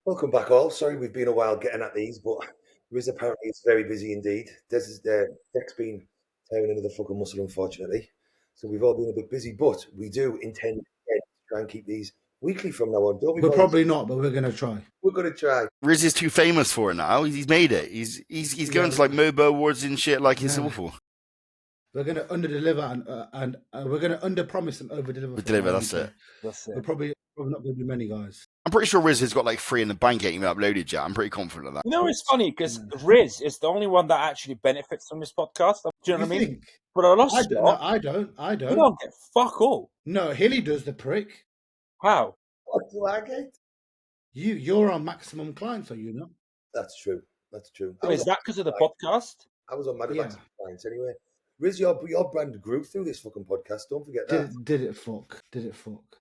Welcome back, all. Sorry we've been a while getting at these, but Riz apparently is very busy indeed. Deck's been tearing into the fucking muscle, unfortunately. So we've all been a bit busy, but we do intend to try and keep these weekly from now on, don't we, We're boys? probably not, but we're going to try. We're going to try. Riz is too famous for it now. He's made it. He's going to like MOBO awards and shit. Like it's awful. We're going to underdeliver and we're going to underpromise and overdeliver. That's it. We're probably not going to be many guys. I'm pretty sure Riz has got like 3 in the bank getting uploaded yet. I'm pretty confident of that. You know, it's funny because Riz is the only one that actually benefits from this podcast. Do you know what I mean? Think? But I lost I don't. You don't get fuck all. No, Hilly does, the prick. How? What do I get? You're on maximum clients, are you not? That's true. Is that because of the podcast? I was on Mad clients anyway. Riz, your brand grew through this fucking podcast. Don't forget that. Did it fuck?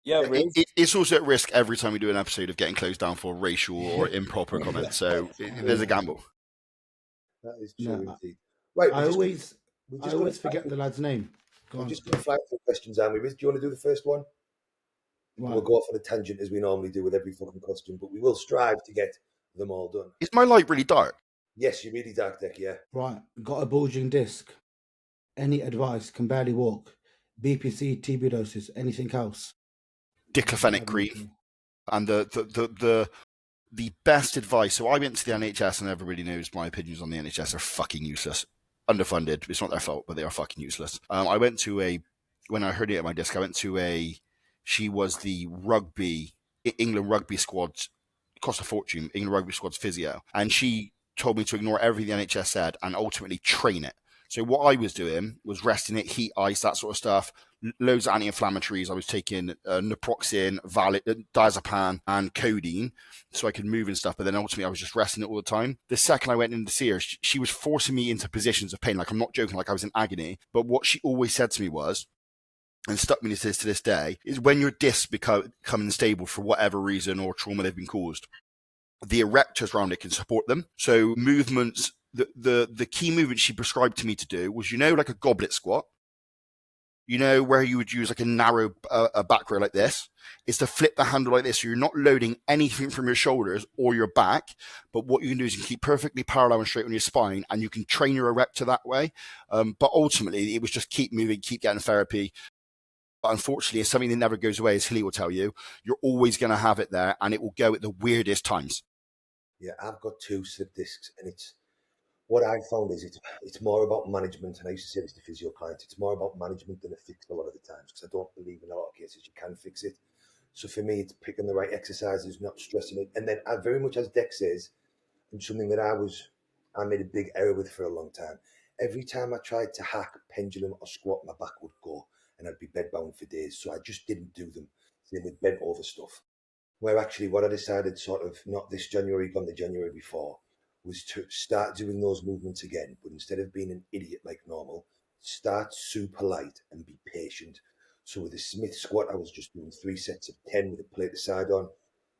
Yeah, Riz. It's also at risk every time we do an episode of getting closed down for racial or improper comments. So there's a gamble. That is true indeed. Right. I always forget the lad's name. We're just going to fly through questions, aren't we? Riz, do you want to do the first one? Right. We'll go off on a tangent as we normally do with every fucking question, but we will strive to get them all done. Is my light really dark? Yes, you're really dark, Deck, yeah. Right. Got a bulging disc. Any advice? Can barely walk. BPC, tuberculosis, anything else? Diclofenac cream. And the best advice. So I went to the NHS, and everybody knows my opinions on the NHS are fucking useless. Underfunded. It's not their fault, but they are fucking useless. I went to when I heard it at my desk, she was the England rugby squad, it cost a fortune, England rugby squad's physio. And she told me to ignore everything the NHS said and ultimately train it. So what I was doing was resting it, heat, ice, that sort of stuff, loads of anti-inflammatories. I was taking naproxen, diazepam, and codeine so I could move and stuff. But then ultimately I was just resting it all the time. The second I went in to see her, she was forcing me into positions of pain. Like, I'm not joking, like I was in agony. But what she always said to me was, and stuck me to this day, is when your discs become unstable for whatever reason or trauma they've been caused, the erectors around it can support them. So movements, the key movement she prescribed to me to do was, like a goblet squat, where you would use like a narrow back row like this, is to flip the handle like this. So you're not loading anything from your shoulders or your back, but what you can do is you can keep perfectly parallel and straight on your spine, and you can train your erector that way. But ultimately it was just keep moving, keep getting therapy. But unfortunately, it's something that never goes away, as Hilly will tell you. You're always going to have it there, and it will go at the weirdest times. Yeah, I've got 2 slip discs, and what I found is it's more about management. And I used to say this to physio clients: it's more about management than a fix a lot of the times, because I don't believe in a lot of cases you can fix it. So for me, it's picking the right exercises, not stressing it. And then I very much, as Deck says, and something that I made a big error with for a long time. Every time I tried to hack, pendulum, or squat, my back would go, and I'd be bedbound for days. So I just didn't do them. Same with bent over stuff. Where actually what I decided, sort of not this January, gone the January before, was to start doing those movements again. But instead of being an idiot like normal, start super light and be patient. So with the Smith squat, I was just doing 3 sets of 10 with a plate aside on.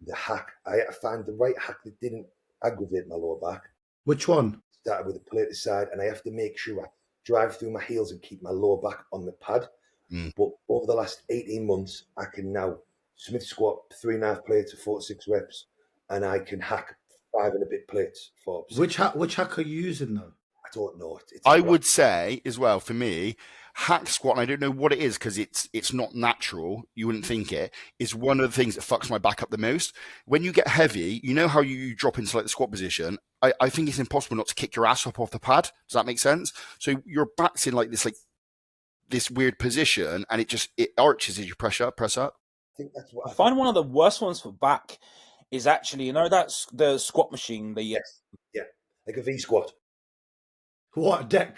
The hack, I had to find the right hack that didn't aggravate my lower back. Which one? Started with a plate aside, and I have to make sure I drive through my heels and keep my lower back on the pad. But over the last 18 months, I can now Smith squat 3.5 plates of 4 to 6 reps, and I can hack 5 and a bit plates for 6. Which hack are you using though? I don't know. I would say as well, for me, hack squat, and I don't know what it is because it's not natural, you wouldn't think it, is one of the things that fucks my back up the most. When you get heavy, you know how you drop into like the squat position. I think it's impossible not to kick your ass up off the pad. Does that make sense? So your back's in like this weird position, and it arches as you press up. I think that's what I find one of the worst ones for back is actually, that's the squat machine. Yeah, like a V squat. What, Deck?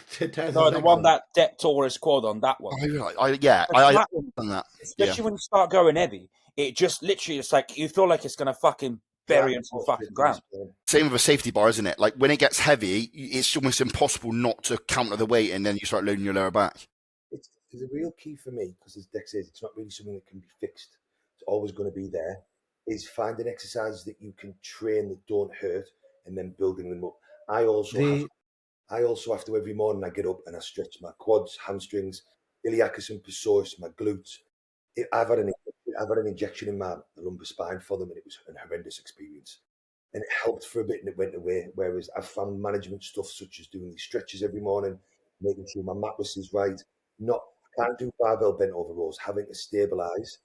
No, the one that Deck tore his quad on, that one. I've done that. Especially when you start going heavy, it just literally, it's like you feel like it's going to fucking bury into the fucking ground. Same with a safety bar, isn't it? Like when it gets heavy, it's almost impossible not to counter the weight, and then you start loading your lower back. It's the real key for me, because as Deck says, it's not really something that can be fixed. It's always going to be there. Is finding exercises that you can train that don't hurt, and then building them up. I also have to every morning I get up and I stretch my quads, hamstrings, iliacus and psoas, my glutes. I've had an injection in my lumbar spine for them, and it was a horrendous experience. and it helped for a bit and it went away. Whereas I've found management stuff such as doing these stretches every morning, making sure my mattress is right. I can't do barbell bent over rows. Having to stabilize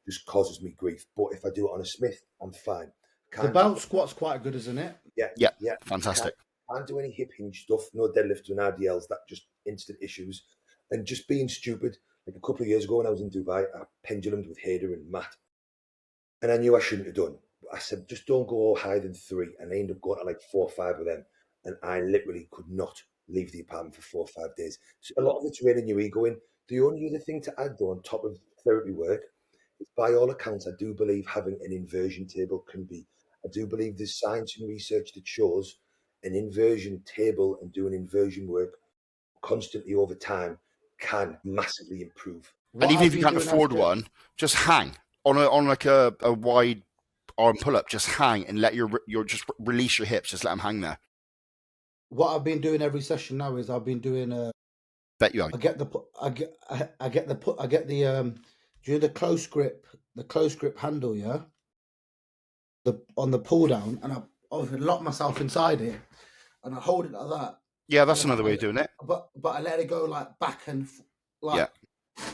just causes me grief. But if I do it on a Smith, I'm fine. The belt squat's quite good, isn't it? Yeah, fantastic. Can't do any hip hinge stuff, no deadlifts and RDLs, that just instant issues. And just being stupid. Like a couple of years ago when I was in Dubai, I pendulumed with Hader and Matt. And I knew I shouldn't have done. But I said, just don't go higher than 3. And I ended up going to like 4 or 5 of them. And I literally could not leave the apartment for 4 or 5 days. So a lot of it's reining your ego in. The only other thing to add, though, on top of therapy work, is by all accounts, I do believe having an inversion table can be. I do believe there's science and research that shows an inversion table and doing inversion work constantly over time can massively improve. And even if you can't afford one, just hang on like a wide arm pull up. Just hang and let your just release your hips. Just let them hang there. What I've been doing every session now is I've been doing Bet you I get the do you know the close grip handle, yeah? On the pull down, and I lock myself inside it, and I hold it like that. Yeah, that's another way of doing it. But I let it go like back and like. Yeah. Do you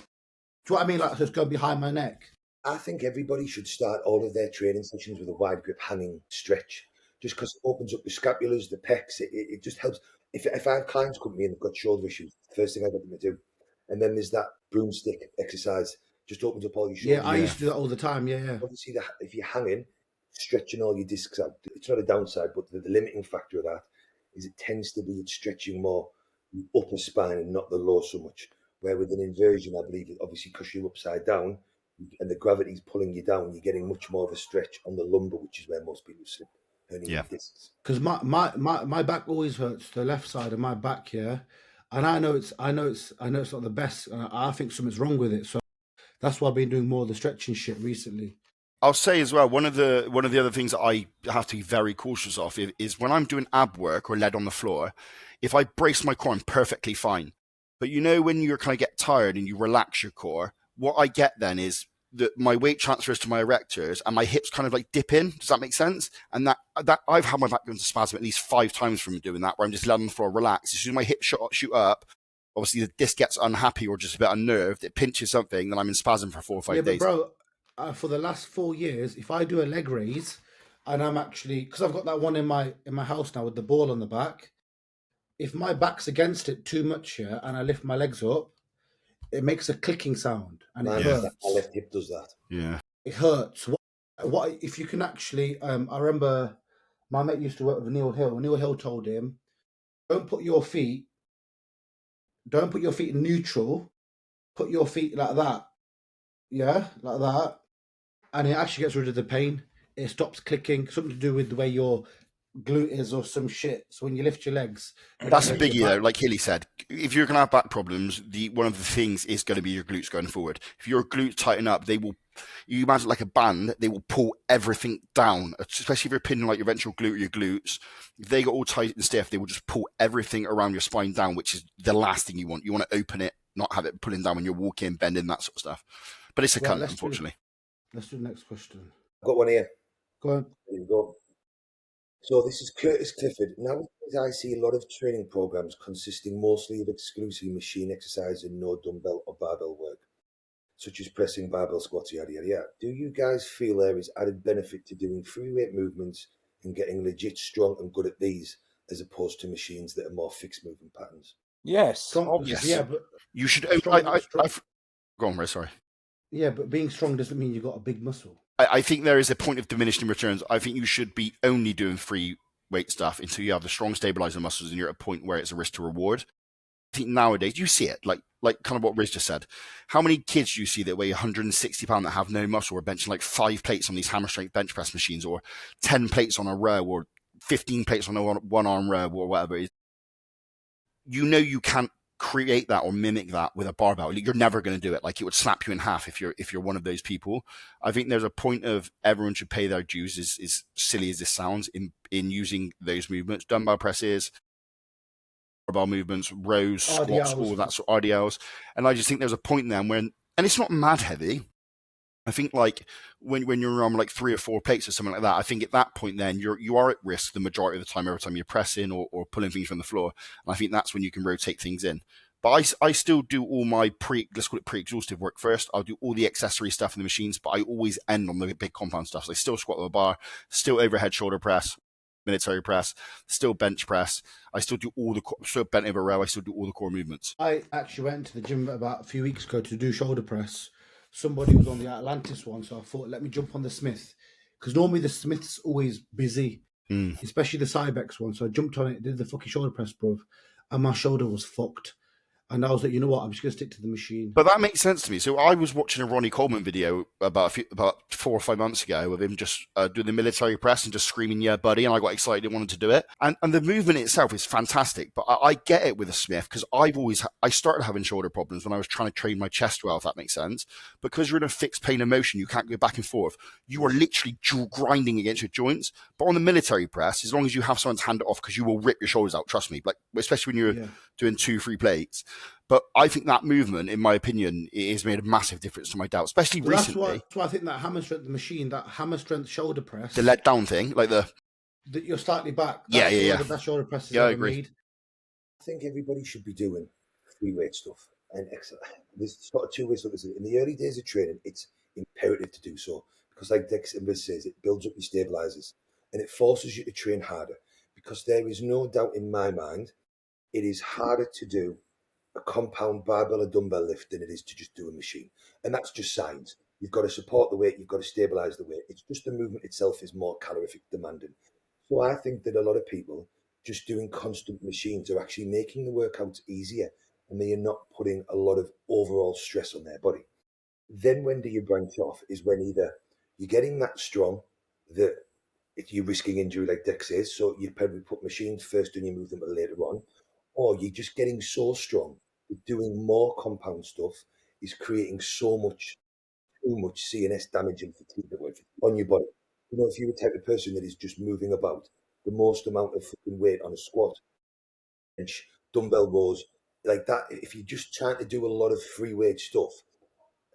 know what I mean? Like just go behind my neck. I think everybody should start all of their training sessions with a wide grip hanging stretch, just because it opens up the scapulas, the pecs. It just helps. If I have clients come to me and they've got shoulder issues, first thing I get them to do, and then there's that broomstick exercise, just opens up all your shoulders. Yeah, I used to do that all the time. Yeah. Obviously, if you're hanging, stretching all your discs out, it's not a downside, but the limiting factor of that is it tends to be stretching more the upper spine and not the lower so much. Where with an inversion, I believe, obviously, because you're upside down and the gravity's pulling you down, you're getting much more of a stretch on the lumbar, which is where most people slip. Yeah. Because my back always hurts, the left side of my back, yeah. And I know it's not the best. I think something's wrong with it. So that's why I've been doing more of the stretching shit recently. I'll say as well, one of the other things that I have to be very cautious of is when I'm doing ab work or lead on the floor, if I brace my core, I'm perfectly fine. But you know, when you kind of get tired and you relax your core, what I get then is that my weight transfers to my erectors and my hips kind of like dip in. Does that make sense? And that I've had my back go into spasm at least 5 times from doing that, where I'm just letting the floor relax. As soon as my hips shoot up, obviously the disc gets unhappy or just a bit unnerved. It pinches something, then I'm in spasm for 4 or 5 days. Bro, for the last 4 years, if I do a leg raise, and I'm actually, because I've got that one in my house now with the ball on the back, if my back's against it too much here and I lift my legs up, it makes a clicking sound and it hurts. My left hip does that. Yeah, it hurts. What if you can actually? I remember my mate used to work with Neil Hill. Neil Hill told him, "Don't put your feet in neutral. Put your feet like that. Yeah, like that, and it actually gets rid of the pain. It stops clicking. Something to do with the way your glute is or some shit. So when you lift your legs, that's a biggie though. Like Hilly said, if you're going to have back problems, one of the things is going to be your glutes going forward. If your glutes tighten up, they will. You imagine like a band, they will pull everything down. Especially if you're pinning like your ventral glute or your glutes, if they get all tight and stiff, they will just pull everything around your spine down, which is the last thing you want. You want to open it, not have it pulling down when you're walking, bending, that sort of stuff. But it's a cunt, unfortunately. Let's do the next question. I've got one here. Go on. There you go. So this is Curtis Clifford. Nowadays I see a lot of training programs consisting mostly of exclusively machine exercise and no dumbbell or barbell work, such as pressing, barbell squats, yada, yada, yada. Do you guys feel there is added benefit to doing free weight movements and getting legit strong and good at these as opposed to machines that are more fixed movement patterns? Yes, obviously. Yeah, but you should. Go on, Ray, sorry. Yeah, but being strong doesn't mean you've got a big muscle. I think there is a point of diminishing returns. I think you should be only doing free weight stuff until you have the strong stabilizer muscles and you're at a point where it's a risk to reward. I think nowadays you see it, like kind of what Riz just said. How many kids do you see that weigh 160 pounds that have no muscle or benching like 5 plates on these hammer strength bench press machines, or 10 plates on a row, or 15 plates on a one arm row, or whatever it is? You know you can't create that or mimic that with a barbell. You're never going to do it. Like, it would snap you in half if you're one of those people. I think there's a point of everyone should pay their dues, as silly as this sounds, in using those movements, dumbbell presses, barbell movements, rows, squats, all that sort of RDLs. And I just think there's a point then when, and it's not mad heavy, I think like when you're on like 3 or 4 plates or something like that, I think at that point then you are at risk the majority of the time every time you're pressing or pulling things from the floor. And I think that's when you can rotate things in. But I still do all my let's call it pre-exhaustive work first. I'll do all the accessory stuff in the machines, but I always end on the big compound stuff. So I still squat with a bar, still overhead shoulder press, military press, still bench press. I still do still bent over row. I still do all the core movements. I actually went to the gym about a few weeks ago to do shoulder press. Somebody was on the Atlantis one, so I thought, let me jump on the Smith. Because normally the Smith's always busy, especially the Cybex one. So I jumped on it, did the fucking shoulder press, bro, and my shoulder was fucked. And I was like, you know what? I'm just going to stick to the machine. But that makes sense to me. So I was watching a Ronnie Coleman video about 4 or 5 months ago of him just doing the military press and just screaming, yeah, buddy. And I got excited and wanted to do it. And the movement itself is fantastic. But I get it with a Smith because I started having shoulder problems when I was trying to train my chest well, if that makes sense. Because you're in a fixed plane of motion, you can't go back and forth. You are literally grinding against your joints. But on the military press, as long as you have someone to hand it off, because you will rip your shoulders out, trust me. Like, especially when you're doing 2-3 plates. But I think that movement, in my opinion, has made a massive difference to my doubt, especially recently. That's why I think that hammer strength machine, that hammer strength shoulder press, the let down thing, like that you're slightly back. Yeah. The best shoulder presses I ever agree. made. I think everybody should be doing free weight stuff. And there's sort of 2 ways to look at it. In the early days of training, it's imperative to do so because, like Dex says, it builds up your stabilizers and it forces you to train harder. Because there is no doubt in my mind, it is harder to do a compound barbell or dumbbell lift than it is to just do a machine. And that's just science. You've got to support the weight, you've got to stabilize the weight. It's just the movement itself is more calorific demanding. So I think that a lot of people just doing constant machines are actually making the workouts easier and they are not putting a lot of overall stress on their body. Then when do you branch off is when either you're getting that strong that if you're risking injury like Dex says, so you probably put machines first and you move them later on, or you're just getting so strong that doing more compound stuff is creating too much CNS damage and fatigue on your body. You know, if you're the type of person that is just moving about the most amount of fucking weight on a squat, bench, dumbbell rows, like that, if you're just trying to do a lot of free weight stuff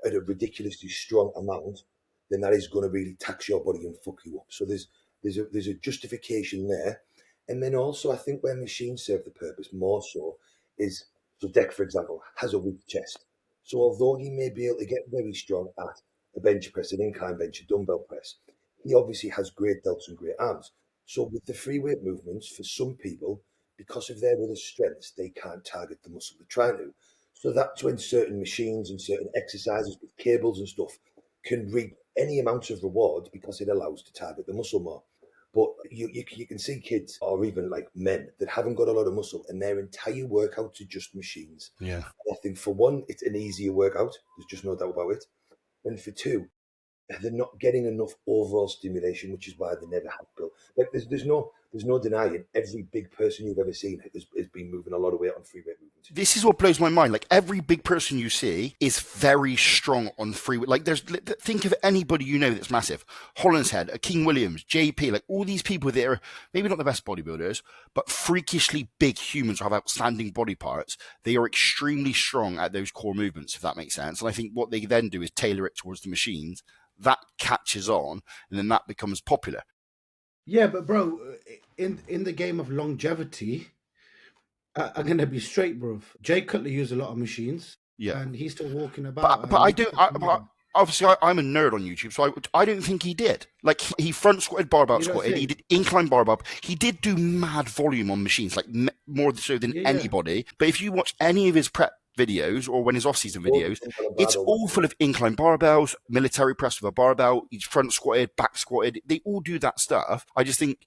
at a ridiculously strong amount, then that is going to really tax your body and fuck you up. So there's a justification there. And then also, I think where machines serve the purpose more so is, so Deck, for example, has a weak chest. So although he may be able to get very strong at a bench press, an incline bench, a dumbbell press, he obviously has great delts and great arms. So with the free weight movements, for some people, because of their other strengths, they can't target the muscle they're trying to. So that's when certain machines and certain exercises with cables and stuff can reap any amount of reward because it allows to target the muscle more. But you can see kids or even like men that haven't got a lot of muscle and their entire workouts are just machines. Yeah. And I think for one, it's an easier workout. There's just no doubt about it. And for two, they're not getting enough overall stimulation, which is why they never have built. Like there's no denying every big person you've ever seen has been moving a lot of weight on free weight movements. This is what blows my mind. Like every big person you see is very strong on free weight. Like think of anybody you know that's massive. Hollinshead, King Williams, JP, like all these people that are maybe not the best bodybuilders, but freakishly big humans who have outstanding body parts. They are extremely strong at those core movements, if that makes sense. And I think what they then do is tailor it towards the machines. That catches on, and then that becomes popular. Yeah, but bro, in the game of longevity, I'm gonna be straight, bro. Jay Cutler used a lot of machines, and he's still walking about. But obviously, I'm a nerd on YouTube, so I don't think he did. Like he front squatted, barbell squatted. He did incline barbell. He did do mad volume on machines, like more so than anybody. But if you watch any of his prep videos or when his off-season videos, it's all full of incline barbells, military press with a barbell, he's front squatted, back squatted. They all do that stuff. I just think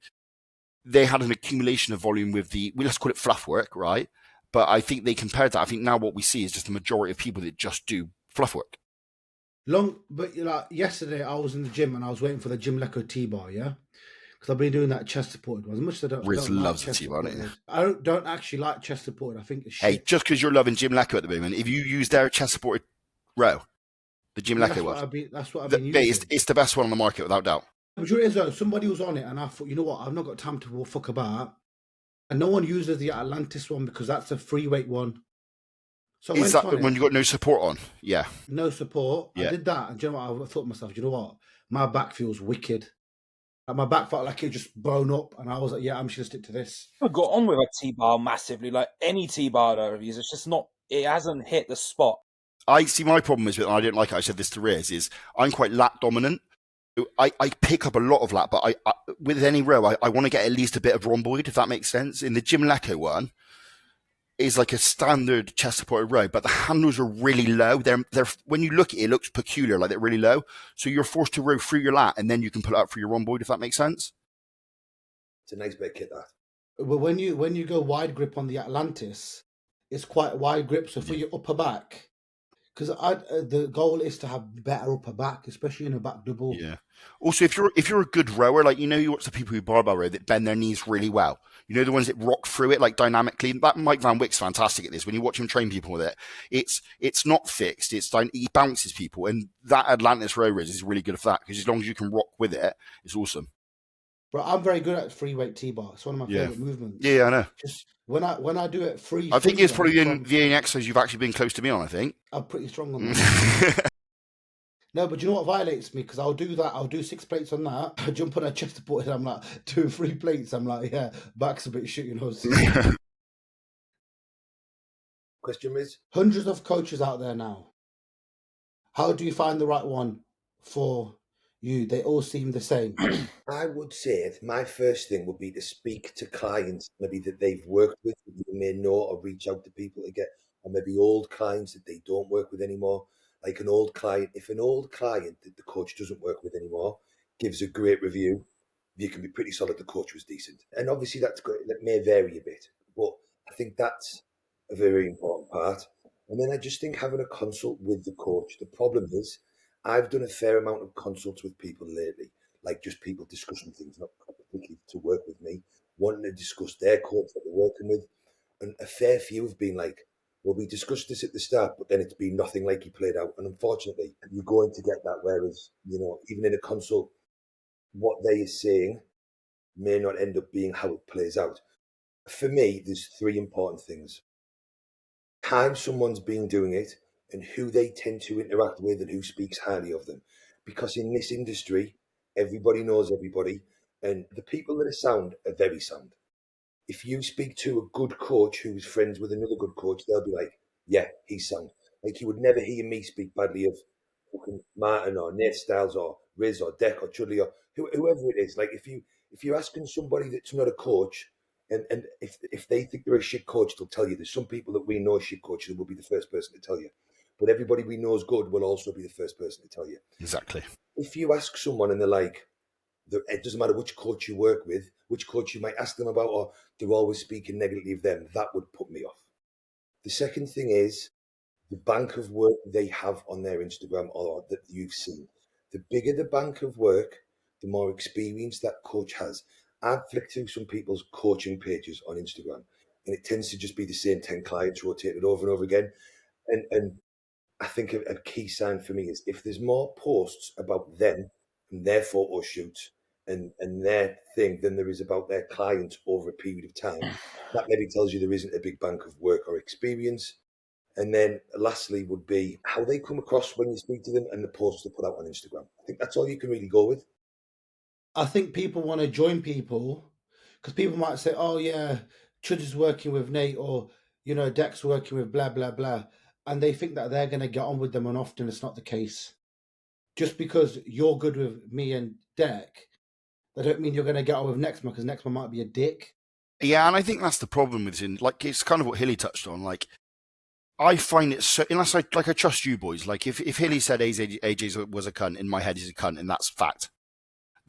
they had an accumulation of volume with let's call it fluff work, right? But I think they compared that. I think now what we see is just the majority of people that just do fluff work. But yesterday I was in the gym and I was waiting for the Jim Lecco T-bar, yeah? Because I've been doing that chest supported one. As much as I don't, Riz loves like the T-bar, don't you? I don't actually like chest supported. I think it's shit. Hey, just because you're loving Jim Lecco at the moment, if you use their chest supported row, the Jim Lecco one, that's what I've been using. It's the best one on the market without doubt. But sure it is though, somebody was on it and I thought, you know what, I've not got time to fuck about. And no one uses the Atlantis one because that's a free weight one. So I Is went that on when it, you got no support on? Yeah. no support. I Yeah. did that, and do you know what? I thought to myself, do you know what? My back feels wicked. Like my back felt like it just blown up, and I was like, yeah, I'm just gonna stick to this. I got on with a T-bar massively. Like any T-bar that I reviews, it's just not. It hasn't hit the spot. I see my problem is with, and I don't like it, I said this to Riz, is I'm quite lat dominant. I pick up a lot of lat, but I with any row, I want to get at least a bit of rhomboid, if that makes sense. In the Jim Lecco one, is like a standard chest supported row, but the handles are really low. They're when you look at it, it looks peculiar, like they're really low. So you're forced to row through your lat, and then you can pull it up for your rhomboid, if that makes sense. It's a nice bit of kit, that. But when you go wide grip on the Atlantis, it's quite wide grip. So for your upper back, because the goal is to have better upper back, especially in a back double. Yeah. Also, if you're a good rower, like you watch the people who barbell row that bend their knees really well. You know the ones that rock through it like dynamically. That Mike Van Wyck's fantastic at this. When you watch him train people with it, it's not fixed. He bounces people, and that Atlantis row is really good for that because as long as you can rock with it, it's awesome. But I'm very good at free weight T-bar. It's one of my favorite movements. Yeah, I know. Just when I do it free, I think it's probably the only exercise you've actually been close to me on. I think I'm pretty strong on that. No, but you know what violates me? Because I'll do that. I'll do 6 plates on that. I jump on a chest support and I'm like, doing 3 plates. I'm like, yeah, back's a bit shit, you know. Question is? Hundreds of coaches out there now. How do you find the right one for you? They all seem the same. I would say my first thing would be to speak to clients maybe that they've worked with, that you may know, or reach out to people to get, or maybe old clients that they don't work with anymore. Like an old client, if an old client that the coach doesn't work with anymore gives a great review, you can be pretty solid the coach was decent. And obviously that's great. That may vary a bit, but I think that's a very important part. And then I just think having a consult with the coach. The problem is I've done a fair amount of consults with people lately, like just people discussing things, not particularly to work with me, wanting to discuss their coach that they're working with. And a fair few have been like, well, we discussed this at the start, but then it's been nothing like he played out. And unfortunately, you're going to get that. Whereas, even in a consult, what they are saying may not end up being how it plays out. For me, there's 3 important things. Time someone's been doing it and who they tend to interact with and who speaks highly of them. Because in this industry, everybody knows everybody, and the people that are sound are very sound. If you speak to a good coach who's friends with another good coach, they'll be like, yeah, he's sound. Like you would never hear me speak badly of fucking Martin or Nate Styles or Riz or Deck or Chudley or whoever it is. Like if you're asking somebody that's not a coach, and if they think they're a shit coach, they'll tell you. There's some people that we know are shit coaches will be the first person to tell you. But everybody we know is good will also be the first person to tell you. Exactly. If you ask someone and they're like, it doesn't matter which coach you work with, which coach you might ask them about, or they're always speaking negatively of them, that would put me off. The second thing is the bank of work they have on their Instagram or that you've seen. The bigger the bank of work, the more experience that coach has. I've flicked through some people's coaching pages on Instagram, and it tends to just be the same 10 clients rotated over and over again. And I think a key sign for me is if there's more posts about them and their photo shoots and their thing than there is about their clients over a period of time, that maybe tells you there isn't a big bank of work or experience. And then lastly would be how they come across when you speak to them and the posts they put out on Instagram. I think that's all you can really go with. I think people want to join people because people might say, oh, yeah, Chud is working with Nate or, Deck's working with blah, blah, blah. And they think that they're going to get on with them, and often it's not the case. Just because you're good with me and Deck, that don't mean you're going to get on with Nextman because Nextman might be a dick. Yeah, and I think that's the problem with it. Like, it's kind of what Hilly touched on. Like, I find it so, unless I trust you boys. Like, if Hilly said AJ was a cunt, in my head he's a cunt, and that's fact.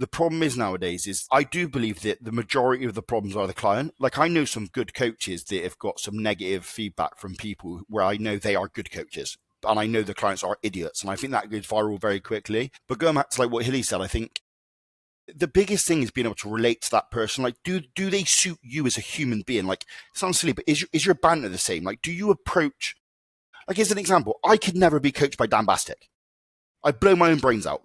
The problem is nowadays is I do believe that the majority of the problems are the client. Like I know some good coaches that have got some negative feedback from people where I know they are good coaches. And I know the clients are idiots. And I think that goes viral very quickly. But going back to like what Hilly said, I think the biggest thing is being able to relate to that person. Like, do they suit you as a human being? Like, it sounds silly, but is your banter the same? Like, do you approach, like as an example, I could never be coached by Dan Bastick. I blow my own brains out.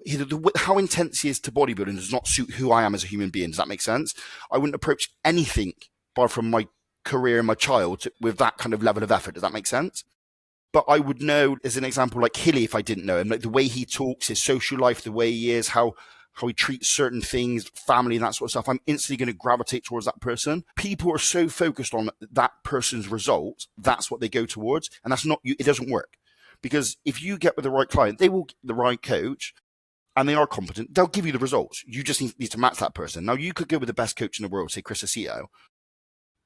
How intense he is to bodybuilding does not suit who I am as a human being. Does that make sense? I wouldn't approach anything apart from my career and my child with that kind of level of effort. Does that make sense? But I would know, as an example, like Hilly, if I didn't know him, like the way he talks, his social life, the way he is, how he treats certain things, family and that sort of stuff, I'm instantly going to gravitate towards that person. People are so focused on that person's results, that's what they go towards. And that's not, it doesn't work. Because if you get with the right client, they will get the right coach, and they are competent, they'll give you the results. You just need to match that person. Now, you could go with the best coach in the world, say Chris Aceto,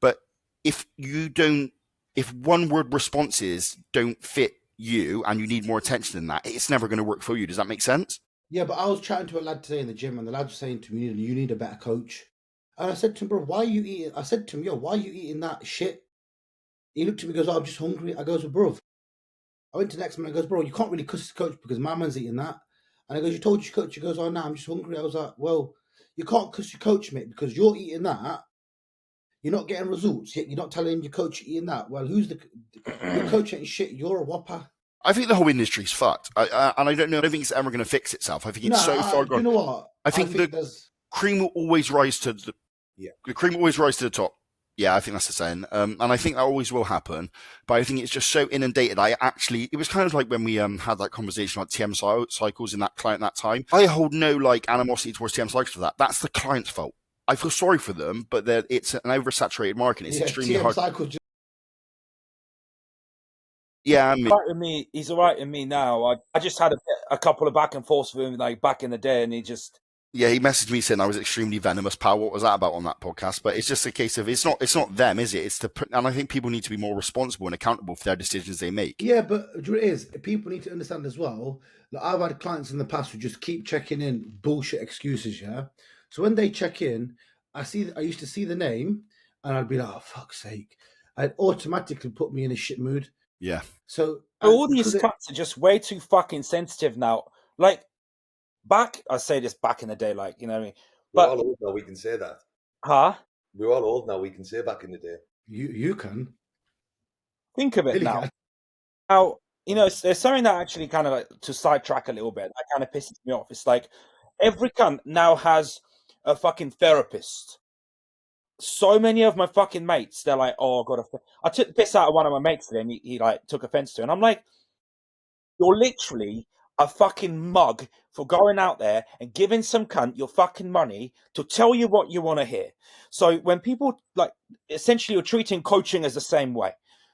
but if one word responses don't fit you and you need more attention than that, it's never going to work for you. Does that make sense? Yeah, but I was chatting to a lad today in the gym, and the lad was saying to me, you need a better coach. And I said to him, bro, why are you eating? I said to him, yo, why are you eating that shit? He looked at me and goes, oh, I'm just hungry. I goes, well, bro. I went to the next man and goes, bro, you can't really cuss the coach because my man's eating that. And I goes, you told your coach? He goes, oh, no, I'm just hungry. I was like, well, you can't cuss your coach, mate, because you're eating that. You're not getting results, yet you're not telling your coach you're eating that. Well, your coach ain't shit. You're a whopper. I think the whole industry's fucked. And I don't know. I don't think it's ever going to fix itself. I think it's so far gone. You know what? I think the cream will always rise to the cream will always rise to the top. Yeah, I think that's the saying. And I think that always will happen. But I think it's just so inundated. It was kind of like when we had that conversation about TM cycles in that client that time. I hold no like animosity towards TM cycles for that. That's the client's fault. I feel sorry for them, but it's an oversaturated market. It's extremely TM hard. Cycle Yeah, I mean, he's all right with me now. I just had a couple of back and forths with him like back in the day, and he messaged me saying I was extremely venomous, pal. What was that about on that podcast? But it's just a case of it's not them, is it? And I think people need to be more responsible and accountable for their decisions they make. Yeah, but it is people need to understand as well. Like I've had clients in the past who just keep checking in bullshit excuses. Yeah, so when they check in, I used to see the name, and I'd be like, oh fuck's sake! I'd automatically put me in a shit mood. Yeah. So all these cunts are just way too fucking sensitive now. Like I say this back in the day, like, you know what I mean? We're all old now, we can say that. Huh? We're all old now, we can say back in the day. You can. Think of it now. Now, you know, there's something that actually kind of like, to sidetrack a little bit, that kind of pisses me off. It's like every cunt now has a fucking therapist. So many of my fucking mates, they're like, oh, I took the piss out of one of my mates today, and he like took offense to it. And I'm like, you're literally a fucking mug for going out there and giving some cunt your fucking money to tell you what you want to hear. So when people like, essentially you're treating coaching as the same way.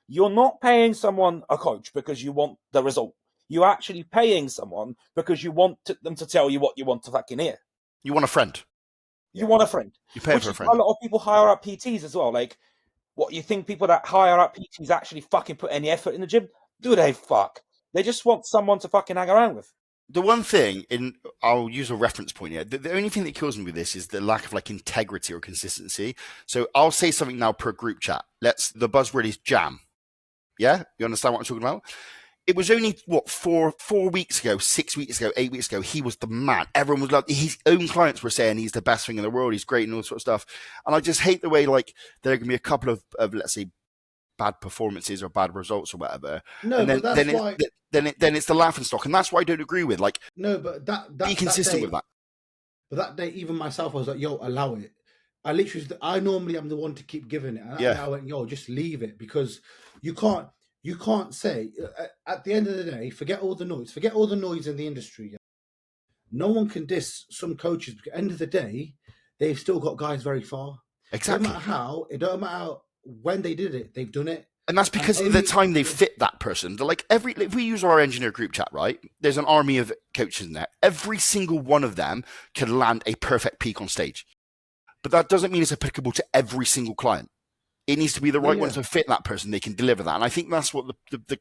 You're not paying someone a coach because you want the result. You're actually paying someone because you want them to tell you what you want to fucking hear. You want a friend. You want a friend. You pay for a friend. A lot of people hire up PTs as well. Like, what, you think people that hire up PTs actually fucking put any effort in the gym? Do they fuck? They just want someone to fucking hang around with. The one thing, I'll use a reference point here. The only thing that kills me with this is the lack of like integrity or consistency. So I'll say something now per group chat. The buzzword is jam. Yeah? You understand what I'm talking about? It was only, 4 weeks ago, 6 weeks ago, 8 weeks ago, he was the man. Everyone was like, his own clients were saying he's the best thing in the world, he's great and all sort of stuff. And I just hate the way, like, there are going to be a couple of, let's say, bad performances or bad results or whatever. No, and but that's why... Then it's the laughing stock. And that's what I don't agree with. Like, no, but be consistent with that. But that day, even myself, I was like, yo, allow it. I normally am the one to keep giving it. And I went, yo, just leave it, because you can't say, at the end of the day, forget all the noise in the industry. Yeah? No one can diss some coaches, because at the end of the day, they've still got guys very far. Exactly. It don't matter when they did it, they've done it. And that's because at the time they fit that person. They're like if we use our engineer group chat, right? There's an army of coaches in there. Every single one of them can land a perfect peak on stage. But that doesn't mean it's applicable to every single client. It needs to be the right one to fit that person. They can deliver that. And I think that's what the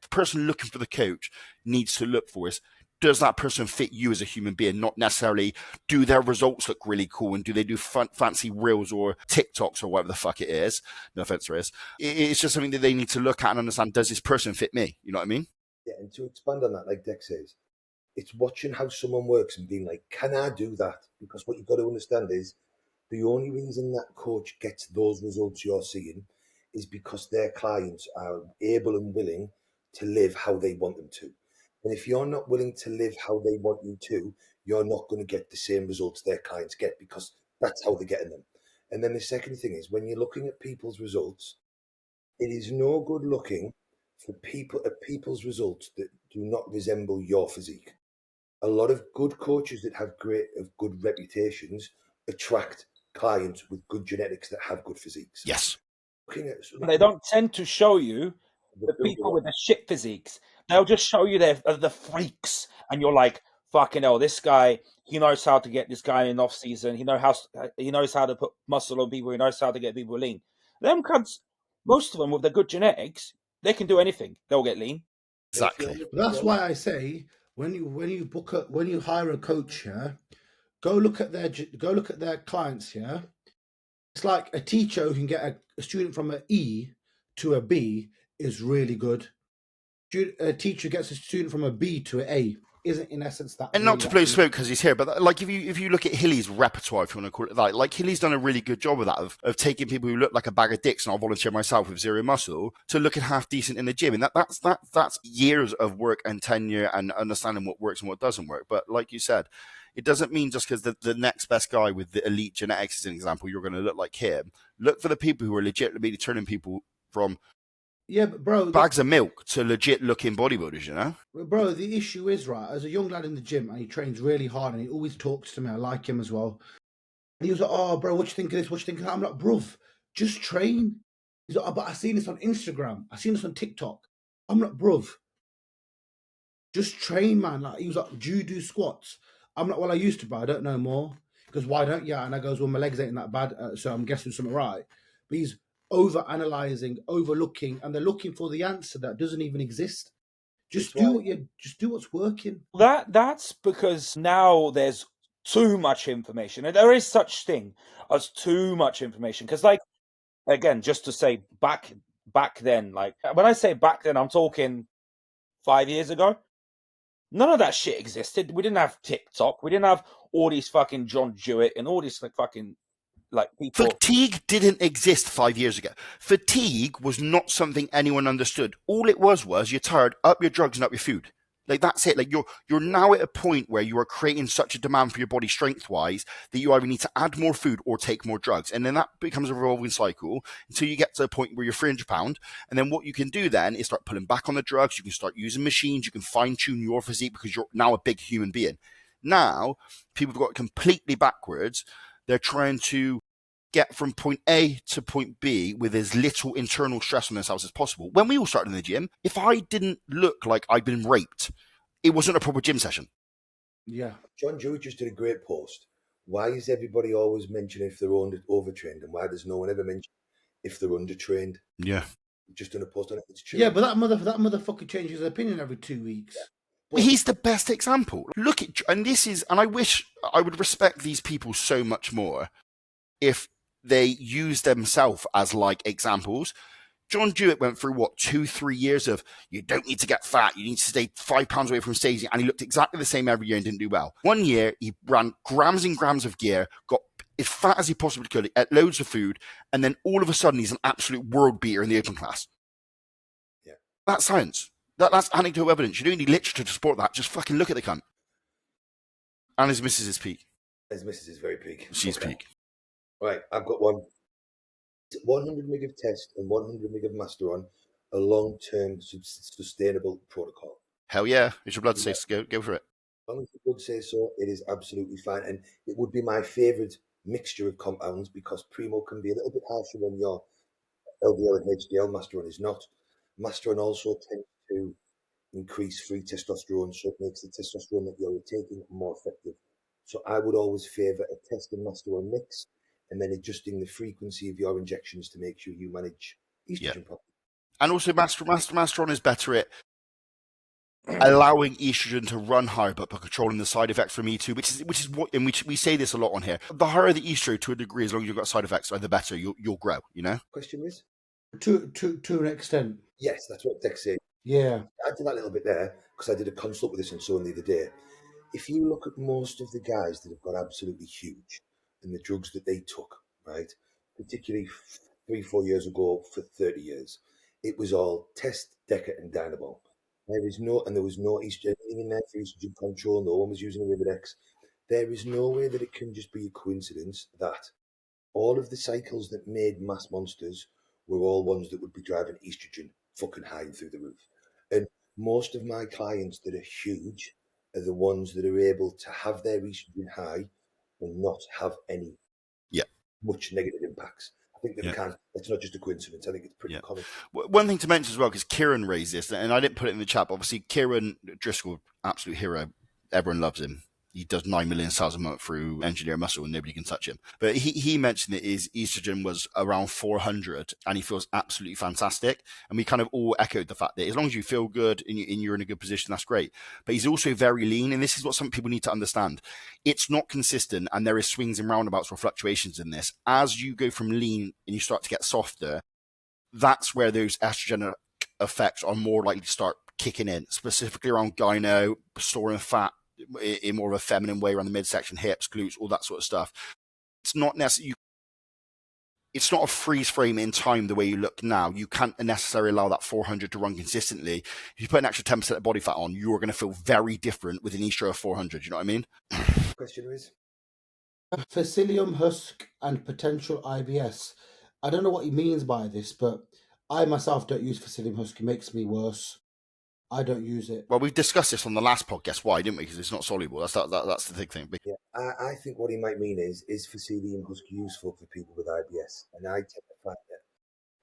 person looking for the coach needs to look for is, does that person fit you as a human being? Not necessarily do their results look really cool and do they do fancy reels or TikToks or whatever the fuck it is. No offense, there is. It's just something that they need to look at and understand, does this person fit me? You know what I mean? Yeah, and to expand on that, like Dex says, it's watching how someone works and being like, can I do that? Because what you've got to understand is, the only reason that coach gets those results you're seeing is because their clients are able and willing to live how they want them to. And if you're not willing to live how they want you to, you're not going to get the same results their clients get, because that's how they're getting them. And then the second thing is, when you're looking at people's results, it is no good looking for people's results that do not resemble your physique. A lot of good coaches that have good reputations attract clients with good genetics that have good physiques. Yes. They don't tend to show you the people with the shit physiques. They'll just show you the freaks, and you're like, fucking hell, this guy, he knows how to get this guy in off season. He knows how to put muscle on people. He knows how to get people lean. Them cunts, most of them with the good genetics, they can do anything. They'll get lean. Exactly. That's why I say when you hire a coach here, go look at their clients here. It's like a teacher who can get a student from an E to a B is really good. A teacher gets a student from a B to an A isn't in essence that. And not to blow smoke because he's here, but like if you look at Hilly's repertoire, if you want to call it that, like Hilly's done a really good job of that, of taking people who look like a bag of dicks, and I'll volunteer myself with zero muscle, to looking half decent in the gym, and that's years of work and tenure and understanding what works and what doesn't work. But like you said, it doesn't mean just because the next best guy with the elite genetics is an example, you're going to look like him. Look for the people who are legitimately turning people from but bro, bags of milk to legit looking bodybuilders, you know? Bro, the issue is, right, as a young lad in the gym, and he trains really hard, and he always talks to me. I like him as well. And he was like, oh, bro, what you think of this? What you think of that? I'm like, bruv, just train. He's like, oh, but I seen this on Instagram. I seen this on TikTok. I'm like, bruv, just train, man. Like, he was like, do you do squats? I'm like, well, I used to, but I don't know more. Because why don't you? And I goes, well, my legs ain't that bad, so I'm guessing something right. But he's over-analyzing, overlooking, and they're looking for the answer that doesn't even exist. Just do what's working. That's because now there's too much information, and there is such thing as too much information. Because, like, again, just to say back then, like when I say back then, I'm talking 5 years ago. None of that shit existed. We didn't have TikTok. We didn't have all these fucking John Jewett and all these like fucking like people. Fatigue didn't exist 5 years ago. Fatigue was not something anyone understood. All it was you're tired, up your drugs and up your food. Like that's it. Like you're now at a point where you are creating such a demand for your body strength wise that you either need to add more food or take more drugs. And then that becomes a revolving cycle until you get to a point where you're 300 pounds. And then what you can do then is start pulling back on the drugs. You can start using machines. You can fine tune your physique because you're now a big human being. Now people have got it completely backwards. They're trying to get from point A to point B with as little internal stress on themselves as possible. When we all started in the gym, if I didn't look like I'd been raped, it wasn't a proper gym session. Yeah. John Jewett just did a great post. Why is everybody always mentioning if they're overtrained, and why does no one ever mention if they're undertrained? Yeah. Just done a post on it. It's true. Yeah, but that motherfucker changes his opinion every 2 weeks. Yeah. But he's the best example. Look at, and I wish I would respect these people so much more if they use themselves as like examples. John Jewett went through 2-3 years of you don't need to get fat, you need to stay 5 pounds away from staging, and he looked exactly the same every year and didn't do well. 1 year he ran grams and grams of gear, got as fat as he possibly could, ate loads of food, and then all of a sudden he's an absolute world beater in the open class. Yeah, that's science. That's anecdotal evidence. You don't need literature to support that. Just fucking look at the cunt. And his missus is peak. His missus is very peak. She's peak. Right, I've got one. 100 mg of test and 100 mg of master on a long-term sustainable protocol. Hell yeah. It's your blood says go for it. As long as the blood says so, it is absolutely fine. And it would be my favourite mixture of compounds because Primo can be a little bit harsher when your LDL and HDL. Masteron is not. Masteron also tends to increase free testosterone, so it makes the testosterone that you're taking more effective. So I would always favour a test and Masteron mix, and then adjusting the frequency of your injections to make sure you manage estrogen properly. And also Masteron is better at allowing estrogen to run higher, but by controlling the side effects from E2, which is what, and we say this a lot on here. The higher the estrogen to a degree, as long as you've got side effects, the better you'll grow. You know. Question is, to an extent. Yes, that's what Dex said. Yeah, I did that little bit there because I did a consult with this on someone the other day. If you look at most of the guys that have got absolutely huge and the drugs that they took, right, particularly 3-4 years ago for 30 years, it was all test, Deca, and Dynabol. There was no estrogen in there for estrogen control. No one was using a Ribodex. There is no way that it can just be a coincidence that all of the cycles that made mass monsters were all ones that would be driving estrogen. fucking high and through the roof. And most of my clients that are huge are the ones that are able to have their estrogen high and not have any much negative impacts. I think that it's not just a coincidence. I think it's pretty common. One thing to mention as well, because Kieran raised this, and I didn't put it in the chat, but obviously Kieran Driscoll, absolute hero. Everyone loves him. He does 9 million sales a month through Engineer Muscle and nobody can touch him. But he mentioned that his estrogen was around 400 and he feels absolutely fantastic. And we kind of all echoed the fact that as long as you feel good and you're in a good position, that's great. But he's also very lean. And this is what some people need to understand. It's not consistent and there is swings and roundabouts or fluctuations in this. As you go from lean and you start to get softer, that's where those estrogen effects are more likely to start kicking in, specifically around gyno, storing fat in more of a feminine way around the midsection, hips, glutes, all that sort of stuff. It's not necessarily, it's not a freeze frame in time the way you look now. You can't necessarily allow that 400 to run consistently. If you put an extra 10% of body fat on, you're going to feel very different with an estro of 400. You know what I mean? Question is? Psyllium husk and potential IBS. I don't know what he means by this, but I myself don't use Psyllium husk. It makes me worse. I don't use it. Well, we've discussed this on the last podcast. Why, didn't we? Because it's not soluble. That's the big thing. Yeah, I think what he might mean is Psyllium husk useful for people with IBS? And I tend to find